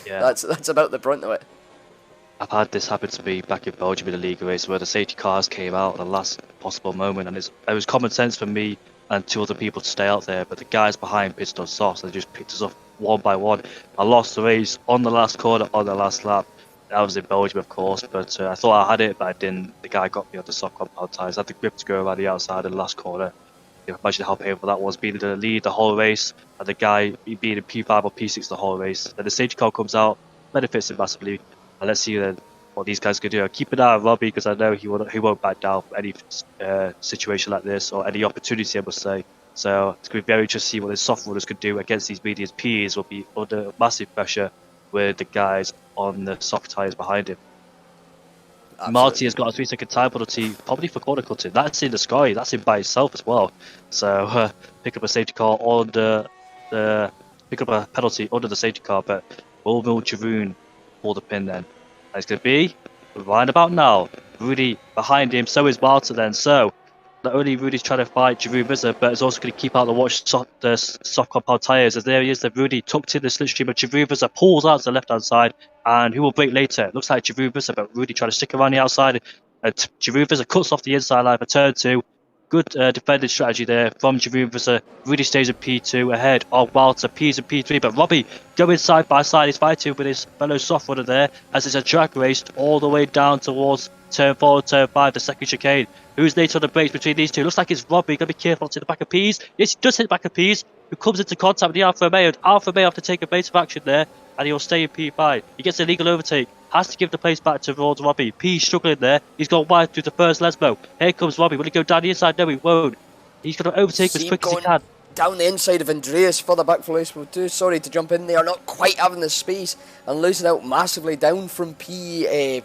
yeah, that's about the brunt of it. I've had this happen to me back in Belgium in the league race where the safety cars came out at the last possible moment, and it was common sense for me and 2 other people to stay out there, but the guys behind pitched on softs. They just picked us up one by one. I lost the race on the last corner on the last lap. That was in Belgium, of course, but I thought I had it, but I didn't. The guy got me on the soft compound tyres. I had the grip to go around the outside of the last corner. You know, imagine how painful that was, being in the lead the whole race, and the guy being in P5 or P6 the whole race. Then the safety car comes out, benefits him massively, and let's see then what these guys can do. I'll keep an eye on Robbie because I know he won't back down for any situation like this or any opportunity, I must say. So it's going to be very interesting to see what the soft runners could do against these mediums. Peers will be under massive pressure with the guys on the soft tyres behind him. Absolutely. Marty has got a 3-second time penalty, probably for corner cutting. That's in the sky. That's in by itself as well. So pick up a safety car pick up a penalty under the safety car, but will Giroud pull the pin then? And it's going to be right about now. Rudy behind him, so is Walter then. So not only Rudy's trying to fight Giroud Vizza, but it's also going to keep out the soft compound tyres. As there he is, the Rudy tucked in the slipstream, but Giroud Vizza pulls out to the left-hand side, and who will break later? It looks like Giroud Vizza, but Rudy trying to stick around the outside. Giroud Vizza cuts off the inside line for turn 2. Good defending strategy there from Giroud Vizza. Rudy stays in P2 ahead of Walter. P's in P3, but Robbie going side by side. He's fighting with his fellow soft runner there as it's a drag race all the way down towards turn 4 and turn 5, the second chicane. Who's later on the brakes between these two? Looks like it's Robbie. Got to be careful to the back of Pease. Yes, he does hit the back of Pease, who comes into contact with the Alfa Romeo. And Alfa Romeo have to take a base of action there, and he'll stay in P5. He gets a legal overtake. Has to give the place back towards Robbie. Pease struggling there. He's gone wide through the first Lesmo. Here comes Robbie. Will he go down the inside? No, he won't. He's going to overtake as quick as he can. Down the inside of Andreas further back for Lesmo too. Sorry to jump in there. Not quite having the space and losing out massively down from P5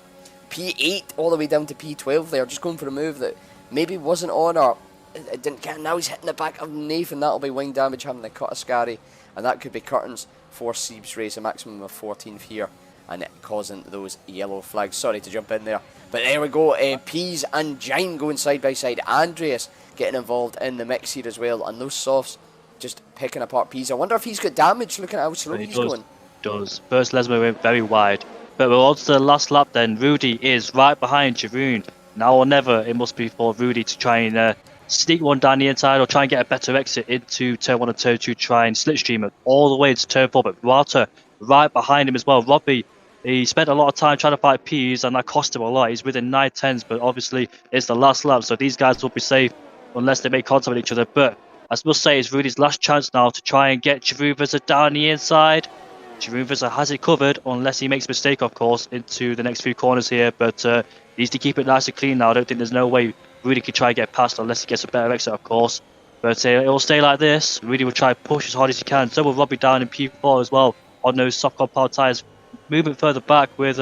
P8 all the way down to P12 there, just going for a move that maybe wasn't on, or it didn't get. Now he's hitting the back of Nathan. That'll be wing damage, having to cut a Scary, and that could be curtains for Seeb's race, a maximum of 14th here, and it causing those yellow flags. Sorry to jump in there, but there we go. Peas and Gine going side by side. Andreas getting involved in the mix here as well, and those softs just picking apart Peas. I wonder if he's got damage, looking at how slow he's going. Does. First Lesmo went very wide. But we're on to the last lap then. Rudy is right behind Jeroen. Now or never, it must be for Rudy to try and sneak one down the inside, or try and get a better exit into turn 1 and turn 2, try and slipstream it all the way to turn 4. But Walter right behind him as well. Robbie, he spent a lot of time trying to fight Peas, and that cost him a lot. He's within 9/10s, but obviously it's the last lap, so these guys will be safe unless they make contact with each other. But I must say, it's Rudy's last chance now to try and get Jeroen down the inside. Jeroen has it covered, unless he makes a mistake, of course, into the next few corners here. But he needs to keep it nice and clean now. I don't think there's no way Rudy can try and get past unless he gets a better exit, of course. But it will stay like this. Rudy will try and push as hard as he can. So will Robbie down in P4 as well on those soft compound tyres. Moving further back with...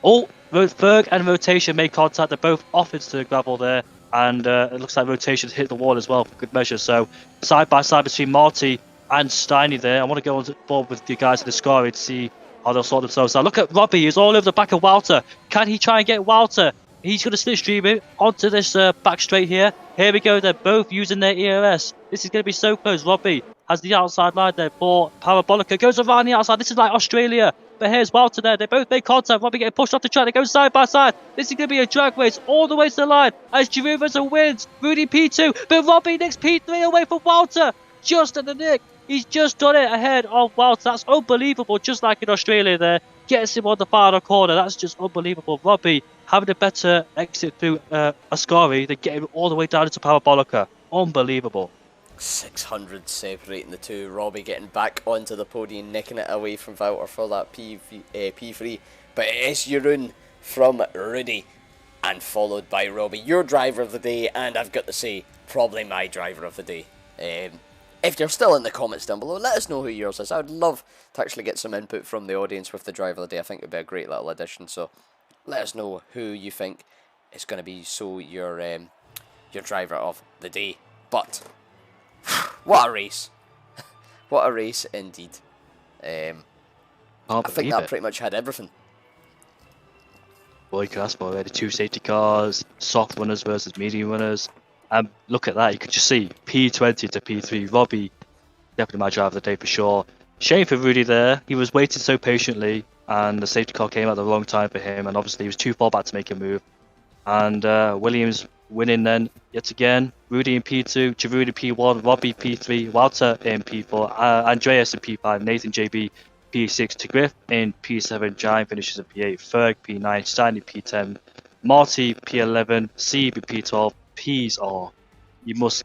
Ferg and Rotation make contact. They're both off into the gravel there. And it looks like Rotation's hit the wall as well for good measure. So side by side between Marty and Steiny there. I want to go on board with the guys in the Scary to see how they'll sort themselves out. Look at Robbie, he's all over the back of Walter. Can he try and get Walter? He's going to slipstream it onto this back straight here. Here we go, they're both using their ERS. This is going to be so close. Robbie has the outside line there for Parabolica. Goes around the outside. This is like Australia. But here's Walter there. They both make contact. Robbie getting pushed off the track. They go side by side. This is going to be a drag race all the way to the line as Jeroen wins. Rudy P2. But Robbie nicks P3 away from Walter. Just at the nick. He's just done it ahead of Walter. That's unbelievable. Just like in Australia there. Gets him on the final corner. That's just unbelievable. Robbie having a better exit through Ascari than getting all the way down into Parabolica. Unbelievable. 600 separating the two. Robbie getting back onto the podium, nicking it away from Walter for that P3. But it is Jeroen from Rudy, and followed by Robbie. Your driver of the day, and I've got to say, probably my driver of the day. If you're still in the comments down below, let us know who yours is. I would love to actually get some input from the audience with the driver of the day. I think it would be a great little addition. So let us know who you think is going to be your driver of the day. But what a race. What a race indeed. I think that pretty much had everything. Well, you could ask for already. 2 safety cars, soft runners versus medium runners. Look at that, you could just see P20 to P3. Robbie, definitely my driver of the day for sure. Shame for Rudy there. He was waiting so patiently, and the safety car came at the wrong time for him, and obviously he was too far back to make a move. And Williams winning then yet again. Rudy in P2, Jeroen in P1, Robbie P3, Walter in P4, Andreas in P5, Nathan JB P6, Tigriff in P7, Giant finishes in P8, Ferg P9, Stanley P10, Marty P11, Seeb in P12. Peas are, it must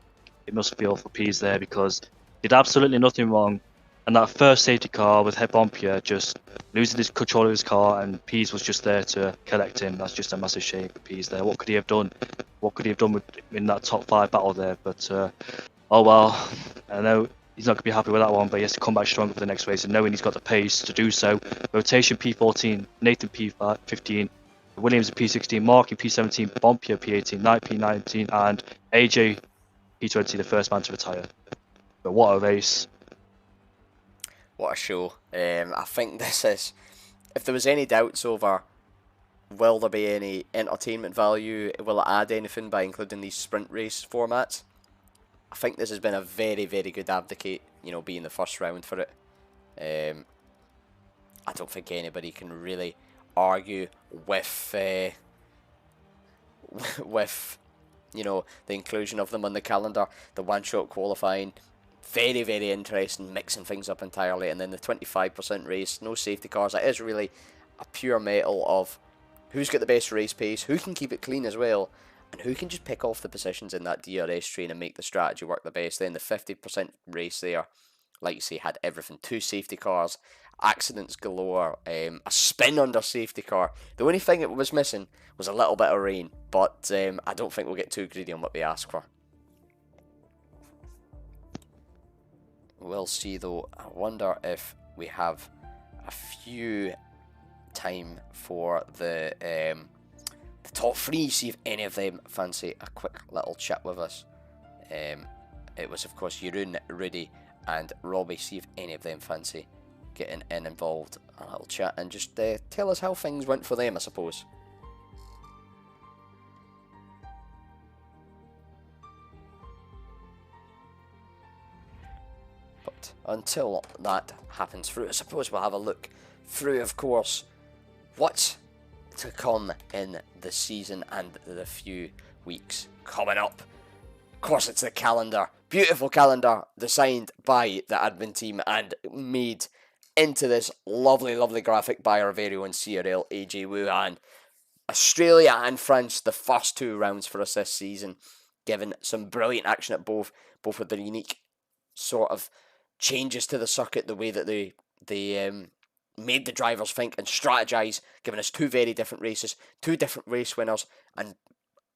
feel for Peas there, because he did absolutely nothing wrong, and that first safety car with Head Bompier just losing his control of his car, and Peas was just there to collect him. That's just a massive shame for Peas there. What could he have done? What could he have done in that top 5 battle there? But oh well, I know he's not going to be happy with that one, but he has to come back stronger for the next race, and knowing he's got the pace to do so. Rotation P14, Nathan P15, Williams in P16, Mark in P17, Bompier P18, Knight P19, and AJ P20, the first man to retire. But what a race. What a show. I think this is, if there was any doubts over will there be any entertainment value, will it add anything by including these sprint race formats, I think this has been a very, very good advocate, you know, being the first round for it. I don't think anybody can really argue with you know, the inclusion of them on the calendar. The one-shot qualifying, very, very interesting, mixing things up entirely, and then the 25% race, no safety cars. It is really a pure metal of who's got the best race pace, who can keep it clean as well, and who can just pick off the positions in that DRS train and make the strategy work the best. Then the 50% race there, like you say, had everything. 2 safety cars, accidents galore, a spin under safety car. The only thing it was missing was a little bit of rain, but I don't think we'll get too greedy on what we ask for. We'll see though. I wonder if we have a few time for the top three, see if any of them fancy a quick little chat with us. It was, of course, Jeroen, Rudy, and Robbie. See if any of them fancy getting involved, a little chat, and just tell us how things went for them, I suppose. But until that happens through, I suppose we'll have a look through, of course, what's to come in the season and the few weeks coming up. Of course, it's the calendar. Beautiful calendar designed by the admin team and made into this lovely, lovely graphic by our very own CRL AJ Wuhan. Australia and France, the first two rounds for us this season, given some brilliant action at both with the unique sort of changes to the circuit, the way that they made the drivers think and strategize, giving us two very different races, two different race winners, and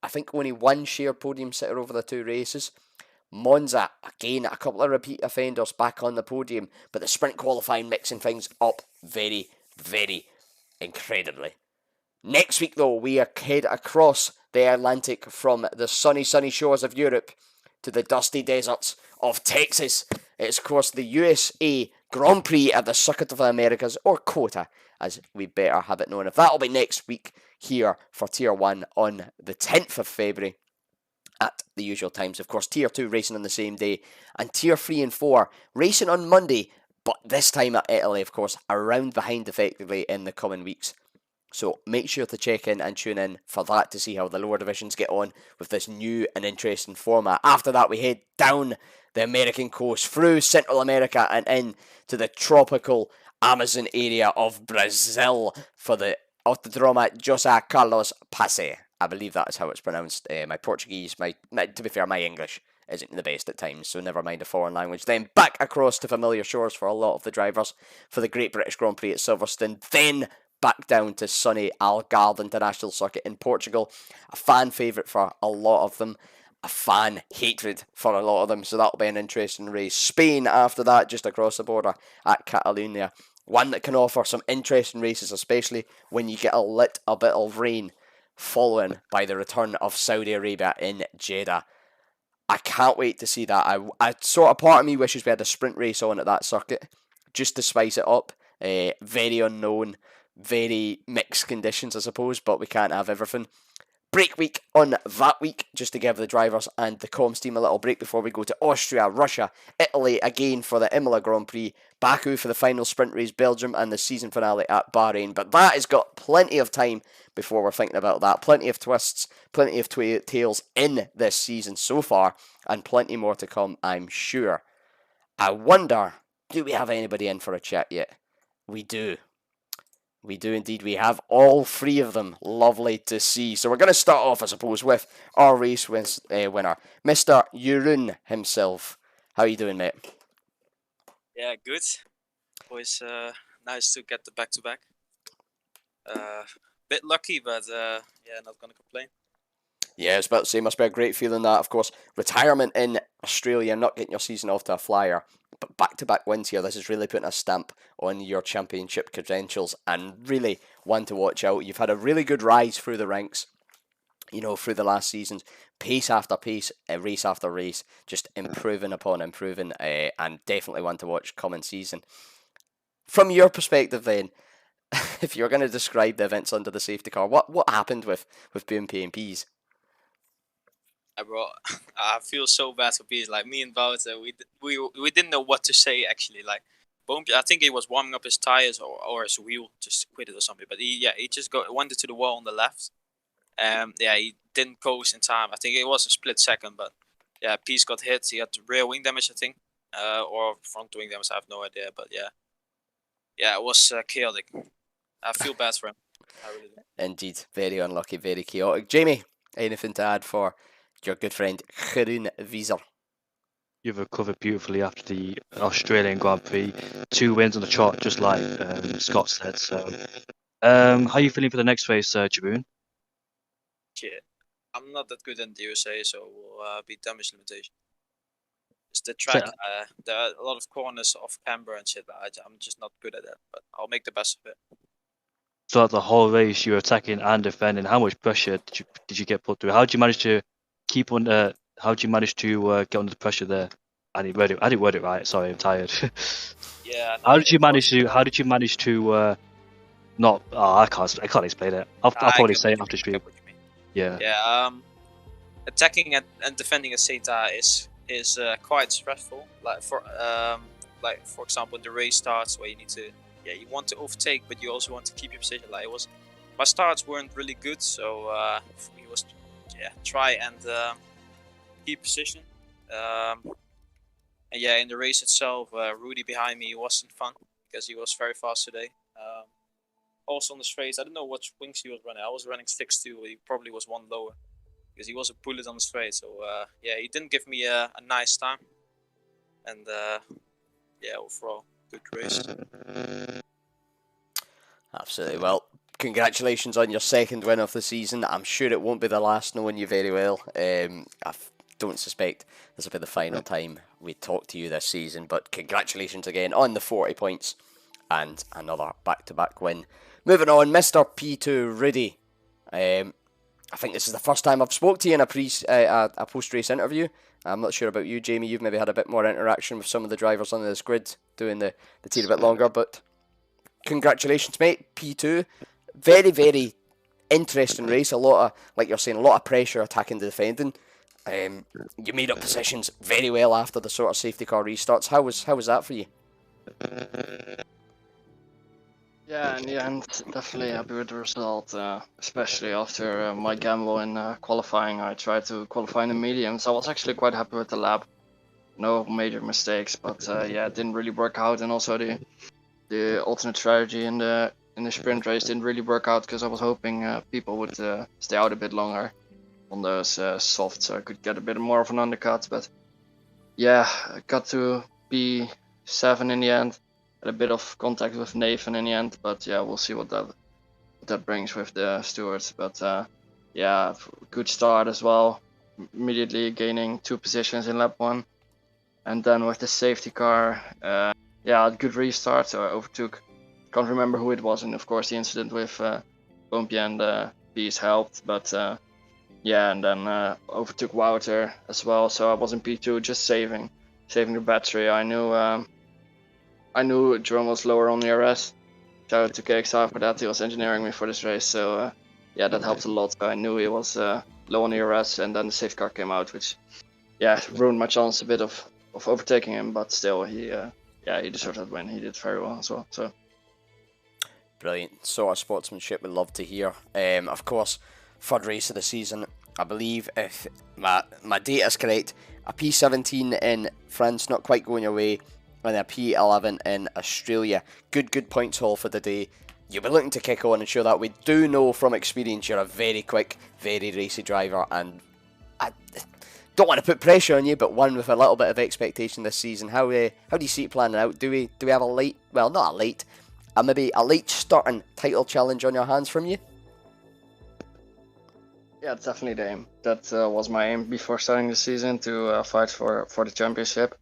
I think only one shared podium sitter over the two races. Monza, again, a couple of repeat offenders back on the podium, but the sprint qualifying mixing things up very, very incredibly. Next week, though, we head across the Atlantic from the sunny shores of Europe to the dusty deserts of Texas. It's, of course, the USA Grand Prix at the Circuit of the Americas, or COTA, as we better have it known. If that'll be next week here for Tier 1 on the 10th of February at the usual times. Of course, Tier 2 racing on the same day, and Tier 3 and 4 racing on Monday, but this time at Italy, of course, around behind effectively in the coming weeks. So make sure to check in and tune in for that to see how the lower divisions get on with this new and interesting format. After that, we head down the American coast through Central America and in to the tropical Amazon area of Brazil for the Autodromo José Carlos Pace. I believe that is how it's pronounced. My Portuguese, to be fair, my English isn't the best at times, so never mind a foreign language. Then back across to familiar shores for a lot of the drivers for the Great British Grand Prix at Silverstone. Then back down to sunny Algarve International Circuit in Portugal. A fan favourite for a lot of them. A fan hatred for a lot of them. So that'll be an interesting race. Spain after that, just across the border at Catalonia. One that can offer some interesting races, especially when you get a bit of rain, following by the return of Saudi Arabia in Jeddah. I can't wait to see that. I sort of, part of me wishes we had a sprint race on at that circuit, just to spice it up. Very unknown, very mixed conditions, I suppose, but we can't have everything. Break week on that week, just to give the drivers and the comms team a little break before we go to Austria, Russia, Italy again for the Imola Grand Prix, Baku for the final sprint race, Belgium, and the season finale at Bahrain. But that has got plenty of time before we're thinking about that. Plenty of twists, plenty of tales in this season so far, and plenty more to come, I'm sure. I wonder, do we have anybody in for a chat yet? We do. We do indeed. We have all three of them. Lovely to see. So we're going to start off, I suppose, with our race winner, Mr. Jeroen himself. How are you doing, mate? Yeah, good. Always nice to get the back-to-back. Bit lucky, but yeah, not going to complain. Yeah, I was about to say, must be a great feeling that, of course, retirement in Australia, not getting your season off to a flyer, but back-to-back wins here. This is really putting a stamp on your championship credentials and really one to watch out. You've had a really good rise through the ranks, through the last seasons, pace after pace, race after race, just improving upon improving, and definitely one to watch coming season. From your perspective then, if you're going to describe the events under the safety car, what happened with BMP and Ps? Bro, I feel so bad for Peace. Like me and Bowser, we didn't know what to say actually. Like, I think he was warming up his tires or his wheel just quit it or something. But he just went into the wall on the left. He didn't coast in time. I think it was a split second, but yeah, Peace got hit. He had rear wing damage, I think, or front wing damage. I have no idea, but yeah, it was chaotic. I feel bad for him. I really do. Indeed, very unlucky, very chaotic. Jamie, anything to add for your good friend Jeroen Wieser? You've recovered beautifully after the Australian Grand Prix. 2 wins on the trot, just like Scott said. So, how are you feeling for the next race, Jeroen? Shit. I'm not that good in the USA, so we'll be damage limitation. It's the track. There are a lot of corners off camber and shit. I'm just not good at that, but I'll make the best of it. throughout the whole race, you were attacking and defending. How much pressure did you get put through? How did you manage to keep on? How did you manage to get under the pressure there? I didn't word it right. Sorry, I'm tired. Yeah, no, How did you it manage was. to? How did you manage to not? Oh, I can't explain it. I'll I probably get say what it you after mean. I stream. get what you mean. Yeah. Yeah. Attacking and defending a Seta is quite stressful. Like for example, the race starts where you need to, you want to overtake, but you also want to keep your position. Like it was, my starts weren't really good, so for me was, try and keep position. And yeah, in the race itself, Rudy behind me wasn't fun because he was very fast today. Also on the straights, I don't know what wings he was running. I was running 6.2. He probably was one lower because he was a bullet on the straight. So yeah, he didn't give me a nice time. And yeah, overall, good race. Absolutely. Well, congratulations on your second win of the season. I'm sure it won't be the last, knowing you very well. Don't suspect this will be the final time we talk to you this season, but congratulations again on the 40 points and another back-to-back win. Moving on, Mr. P2 Rudy. I think this is the first time I've spoke to you in a post-race interview. I'm not sure about you, Jamie. You've maybe had a bit more interaction with some of the drivers on this grid, doing the team a bit longer, but congratulations, mate. P2. Very, very interesting race. A lot of, like you're saying, a lot of pressure attacking the defending. You made up positions very well after the sort of safety car restarts. How was that for you? Yeah, in the end, definitely happy with the result, especially after my gamble in qualifying. I tried to qualify in the mediums. I was actually quite happy with the lap. No major mistakes, but yeah, it didn't really work out. And also the alternate strategy in the sprint race didn't really work out because I was hoping people would stay out a bit longer on those softs, so I could get a bit more of an undercut. But yeah, I got to P7 in the end. Had a bit of contact with Nathan in the end, but yeah, we'll see what that brings with the stewards. But yeah, good start as well. Immediately gaining 2 positions in lap 1, and then with the safety car, yeah, good restart. So I overtook. Can't remember who it was, and of course the incident with Bumpy and Peace helped. But yeah, and then overtook Wouter as well. So I was in P2, just saving the battery. I knew Jerome was lower on the RS. Shout out to KXR for that. He was engineering me for this race, so yeah, that helped a lot. I knew he was low on the RS, and then the safety car came out, which yeah, ruined my chance a bit of overtaking him. But still, he deserved that win. He did very well as well. So Brilliant. Sort of sportsmanship we love to hear. Of course, third race of the season. I believe, if my data is correct, a P17 in France, not quite going your way, and a P11 in Australia. Good points haul for the day. You'll be looking to kick on and show that. We do know from experience you're a very quick, very racy driver, and I don't want to put pressure on you, but one with a little bit of expectation this season. How do you see it planning out? Do we have a late, well, not a late, maybe a late starting title challenge on your hands from you? yeah, it's definitely the aim. That was my aim before starting the season, to fight for the championship.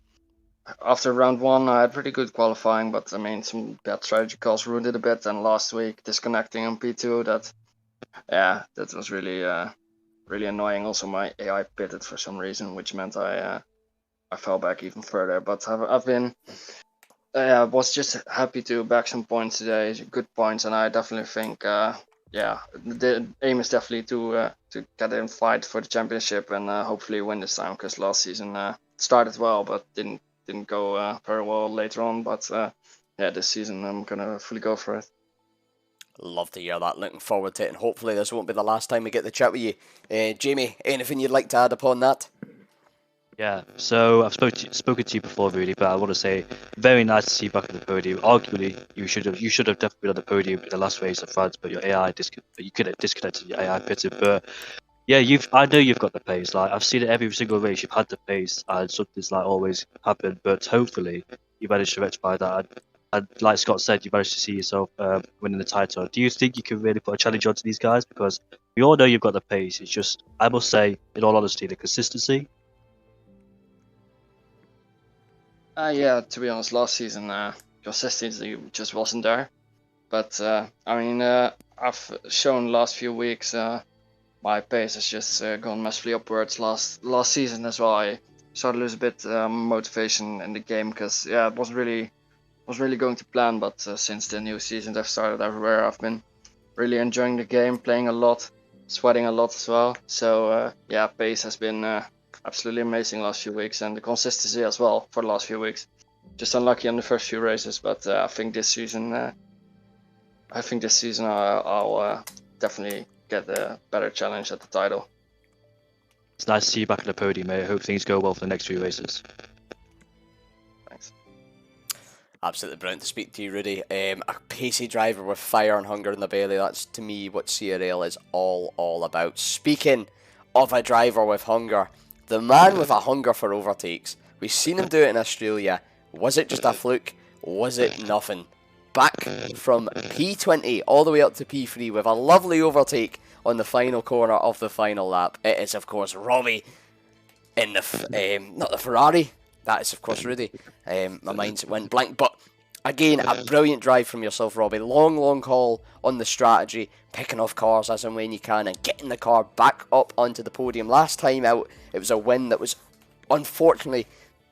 After round 1, I had pretty good qualifying, but I mean, some bad strategy calls ruined it a bit. And last week, disconnecting on P2, that was really really annoying. Also, my AI pitted for some reason, which meant I fell back even further. But I've been was just happy to back some points today, good points, and I definitely think yeah, the aim is definitely to get in fight for the championship and hopefully win this time, because last season started well but didn't go very well later on. But yeah, this season I'm gonna fully go for it. Love to hear that. Looking forward to it, and hopefully this won't be the last time we get the chat with you. Jamie, anything you'd like to add upon that? Yeah, so I've spoken to you before, Rudy, but I want to say very nice to see you back on the podium. Arguably, you should have definitely been on the podium in the last race of France, but your AI you could have disconnected your AI pitted. But yeah, I know you've got the pace. Like, I've seen it every single race. You've had the pace, and something's like always happened. But hopefully, you managed to rectify that. And like Scott said, you managed to see yourself winning the title. Do you think you can really put a challenge onto these guys? Because we all know you've got the pace. It's just, I must say, in all honesty, the consistency. Yeah, to be honest, last season consistency just wasn't there. But I mean, I've shown last few weeks my pace has just gone massively upwards. Last season as well, I started to lose a bit motivation in the game because it wasn't really going to plan. But since the new season have started everywhere, I've been really enjoying the game, playing a lot, sweating a lot as well. So pace has been absolutely amazing last few weeks, and the consistency as well for the last few weeks. Just unlucky on the first few races, but I think this season, I'll definitely get a better challenge at the title. It's nice to see you back on the podium, mate. I hope things go well for the next few races. Thanks. Absolutely brilliant to speak to you, Rudy. A pacey driver with fire and hunger in the belly. That's, to me, what CRL is all about. Speaking of a driver with hunger, the man with a hunger for overtakes. We've seen him do it in Australia. Was it just a fluke? Was it nothing? Back from P20 all the way up to P3 with a lovely overtake on the final corner of the final lap. It is, of course, Robbie in the, not the Ferrari. That is, of course, Rudy. My mind went blank. But, again, a brilliant drive from yourself, Robbie. Long haul on the strategy, picking off cars as and when you can, and getting the car back up onto the podium. Last time out, it was a win that was, unfortunately,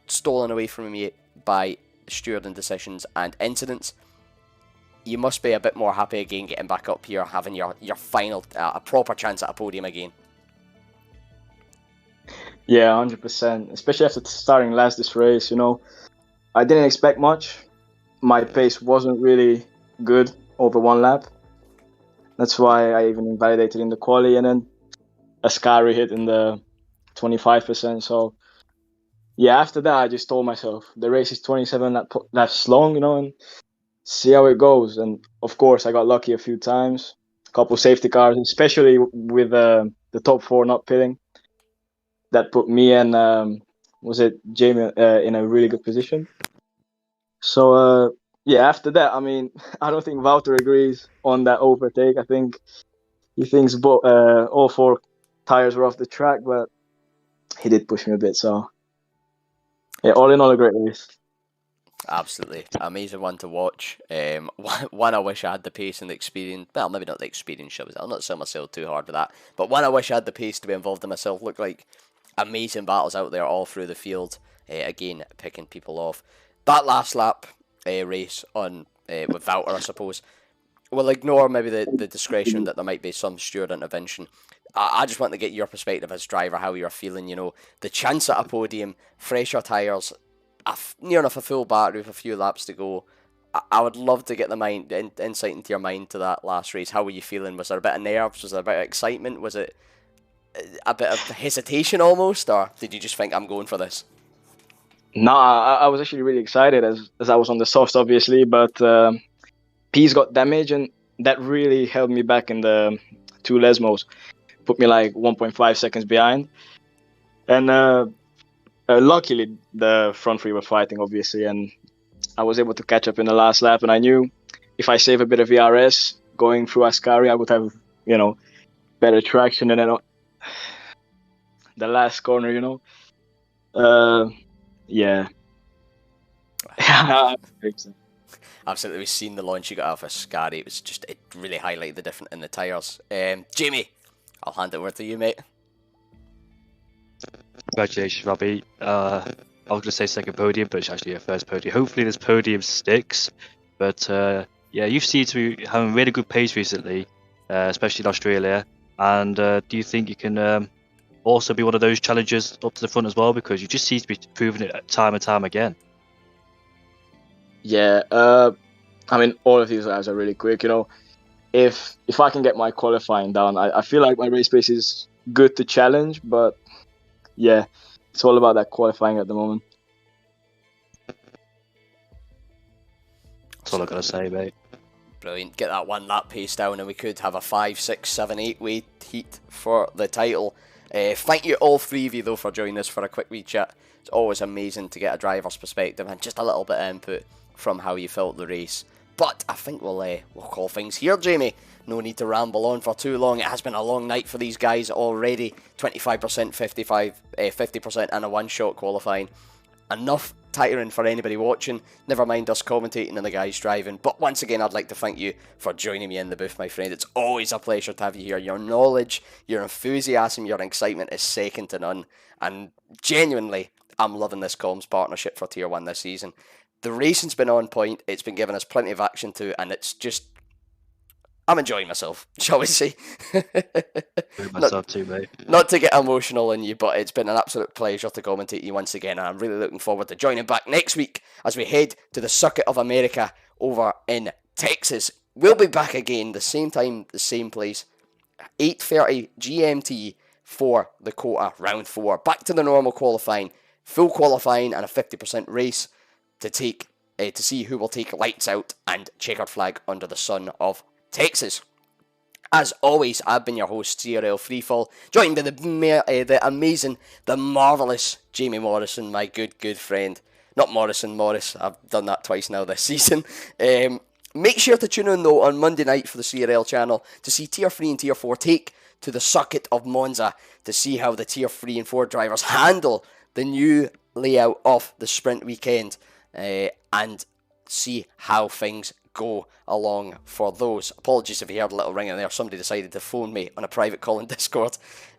stolen away from me by stewarding decisions and incidents. You must be a bit more happy again getting back up here, having your final, a proper chance at a podium again. Yeah, 100%. Especially after starting last this race, I didn't expect much. My pace wasn't really good over one lap. That's why I even invalidated in the quali, and then Ascari hit in the 25%. So yeah, after that I just told myself the race is 27 laps long, and see how it goes. And of course I got lucky a few times, a couple safety cars, especially with the top four not pitting. That put me and Jamie in a really good position. So after that, I mean, I don't think Wouter agrees on that overtake. I think he thinks all four tires were off the track, but he did push me a bit. So yeah, all in all, a great race. Absolutely amazing one to watch. One I wish I had the pace and the experience. Well, maybe not the experience. I'll not sell myself too hard with that. But one I wish I had the pace to be involved in myself. Looked like amazing battles out there all through the field. Again, picking people off. That last lap race on with Wouter, I suppose. We'll ignore maybe the discretion that there might be some steward intervention. I just want to get your perspective as driver, how you're feeling. The chance at a podium, fresher tyres, near enough a full battery with a few laps to go. I would love to get the insight into your mind to that last race. How were you feeling? Was there a bit of nerves? Was there a bit of excitement? Was it a bit of hesitation almost? Or did you just think, I'm going for this? No, I was actually really excited as I was on the softs, obviously, but P's got damage, and that really held me back in the two Lesmos. Put me like 1.5 seconds behind. And luckily, the front three were fighting, obviously, and I was able to catch up in the last lap. And I knew if I save a bit of ERS going through Ascari, I would have, better traction. And then the last corner, yeah. Absolutely, we've seen the launch you got off of Ascari. It really highlighted the difference in the tyres. Jamie, I'll hand it over to you, mate. Congratulations, Robbie. I was going to say second podium, but it's actually your first podium. Hopefully this podium sticks. But you seem to be having really good pace recently, especially in Australia. And do you think you can also be one of those challengers up to the front as well? Because you just seem to be proving it time and time again. Yeah, I mean, all of these guys are really quick. If I can get my qualifying down, I feel like my race pace is good to challenge, but yeah, it's all about that qualifying at the moment. That's all I gotta say, mate. Brilliant. Get that one lap pace down, and we could have a 5, 6, 7, 8-way heat for the title. Thank you all three of you though for joining us for a quick wee chat. It's always amazing to get a driver's perspective and just a little bit of input from how you felt the race. But I think we'll call things here, Jamie. No need to ramble on for too long. It has been a long night for these guys already. 25%, 50% and a one-shot qualifying. Enough tiring for anybody watching, never mind us commentating and the guys driving. But once again, I'd like to thank you for joining me in the booth, my friend. It's always a pleasure to have you here. Your knowledge, your enthusiasm, your excitement is second to none, and genuinely, I'm loving this comms partnership for Tier 1 this season. The racing's been on point, it's been giving us plenty of action to, and it's just, I'm enjoying myself, shall we say. Myself too, mate. Not to get emotional in you, but it's been an absolute pleasure to commentate you once again, and I'm really looking forward to joining back next week as we head to the Circuit of America over in Texas. We'll be back again, the same time, the same place, 8:30 GMT for the quota, round 4. Back to the normal qualifying, full qualifying and a 50% race to take to see who will take lights out and checkered flag under the sun of Texas. As always, I've been your host, CRL Freefall, joined by the amazing, the marvellous Jamie Morrison, my good friend. Not Morris, I've done that twice now this season. Make sure to tune in though on Monday night for the CRL channel to see Tier 3 and Tier 4 take to the circuit of Monza to see how the Tier 3 and 4 drivers handle the new layout of the sprint weekend and see how things go along for those. Apologies if you heard a little ringing there. Somebody decided to phone me on a private call in Discord.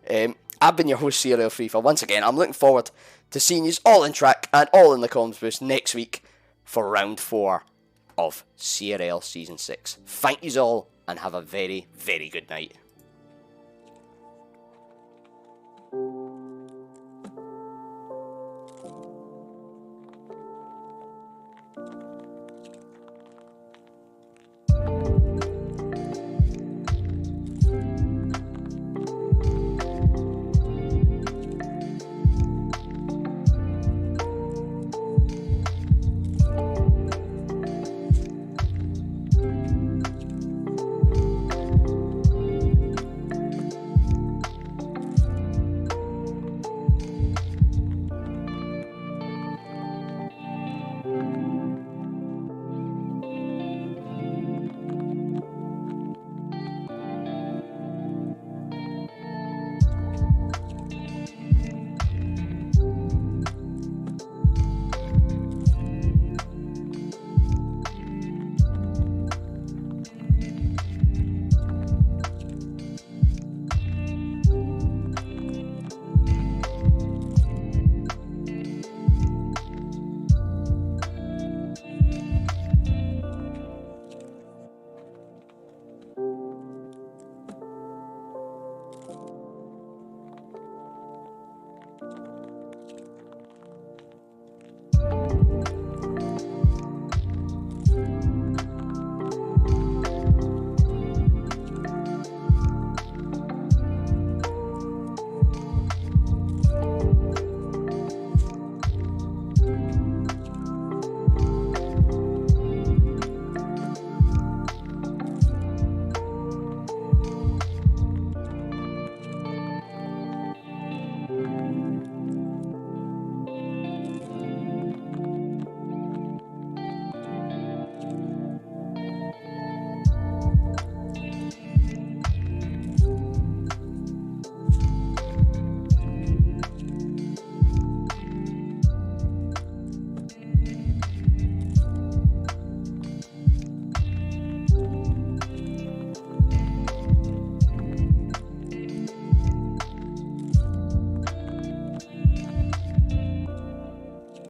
I've been your host, CRL Freefall. Once again, I'm looking forward to seeing you all in track and all in the comms boost next week for round 4 of CRL Season 6. Thank you all and have a very, very good night.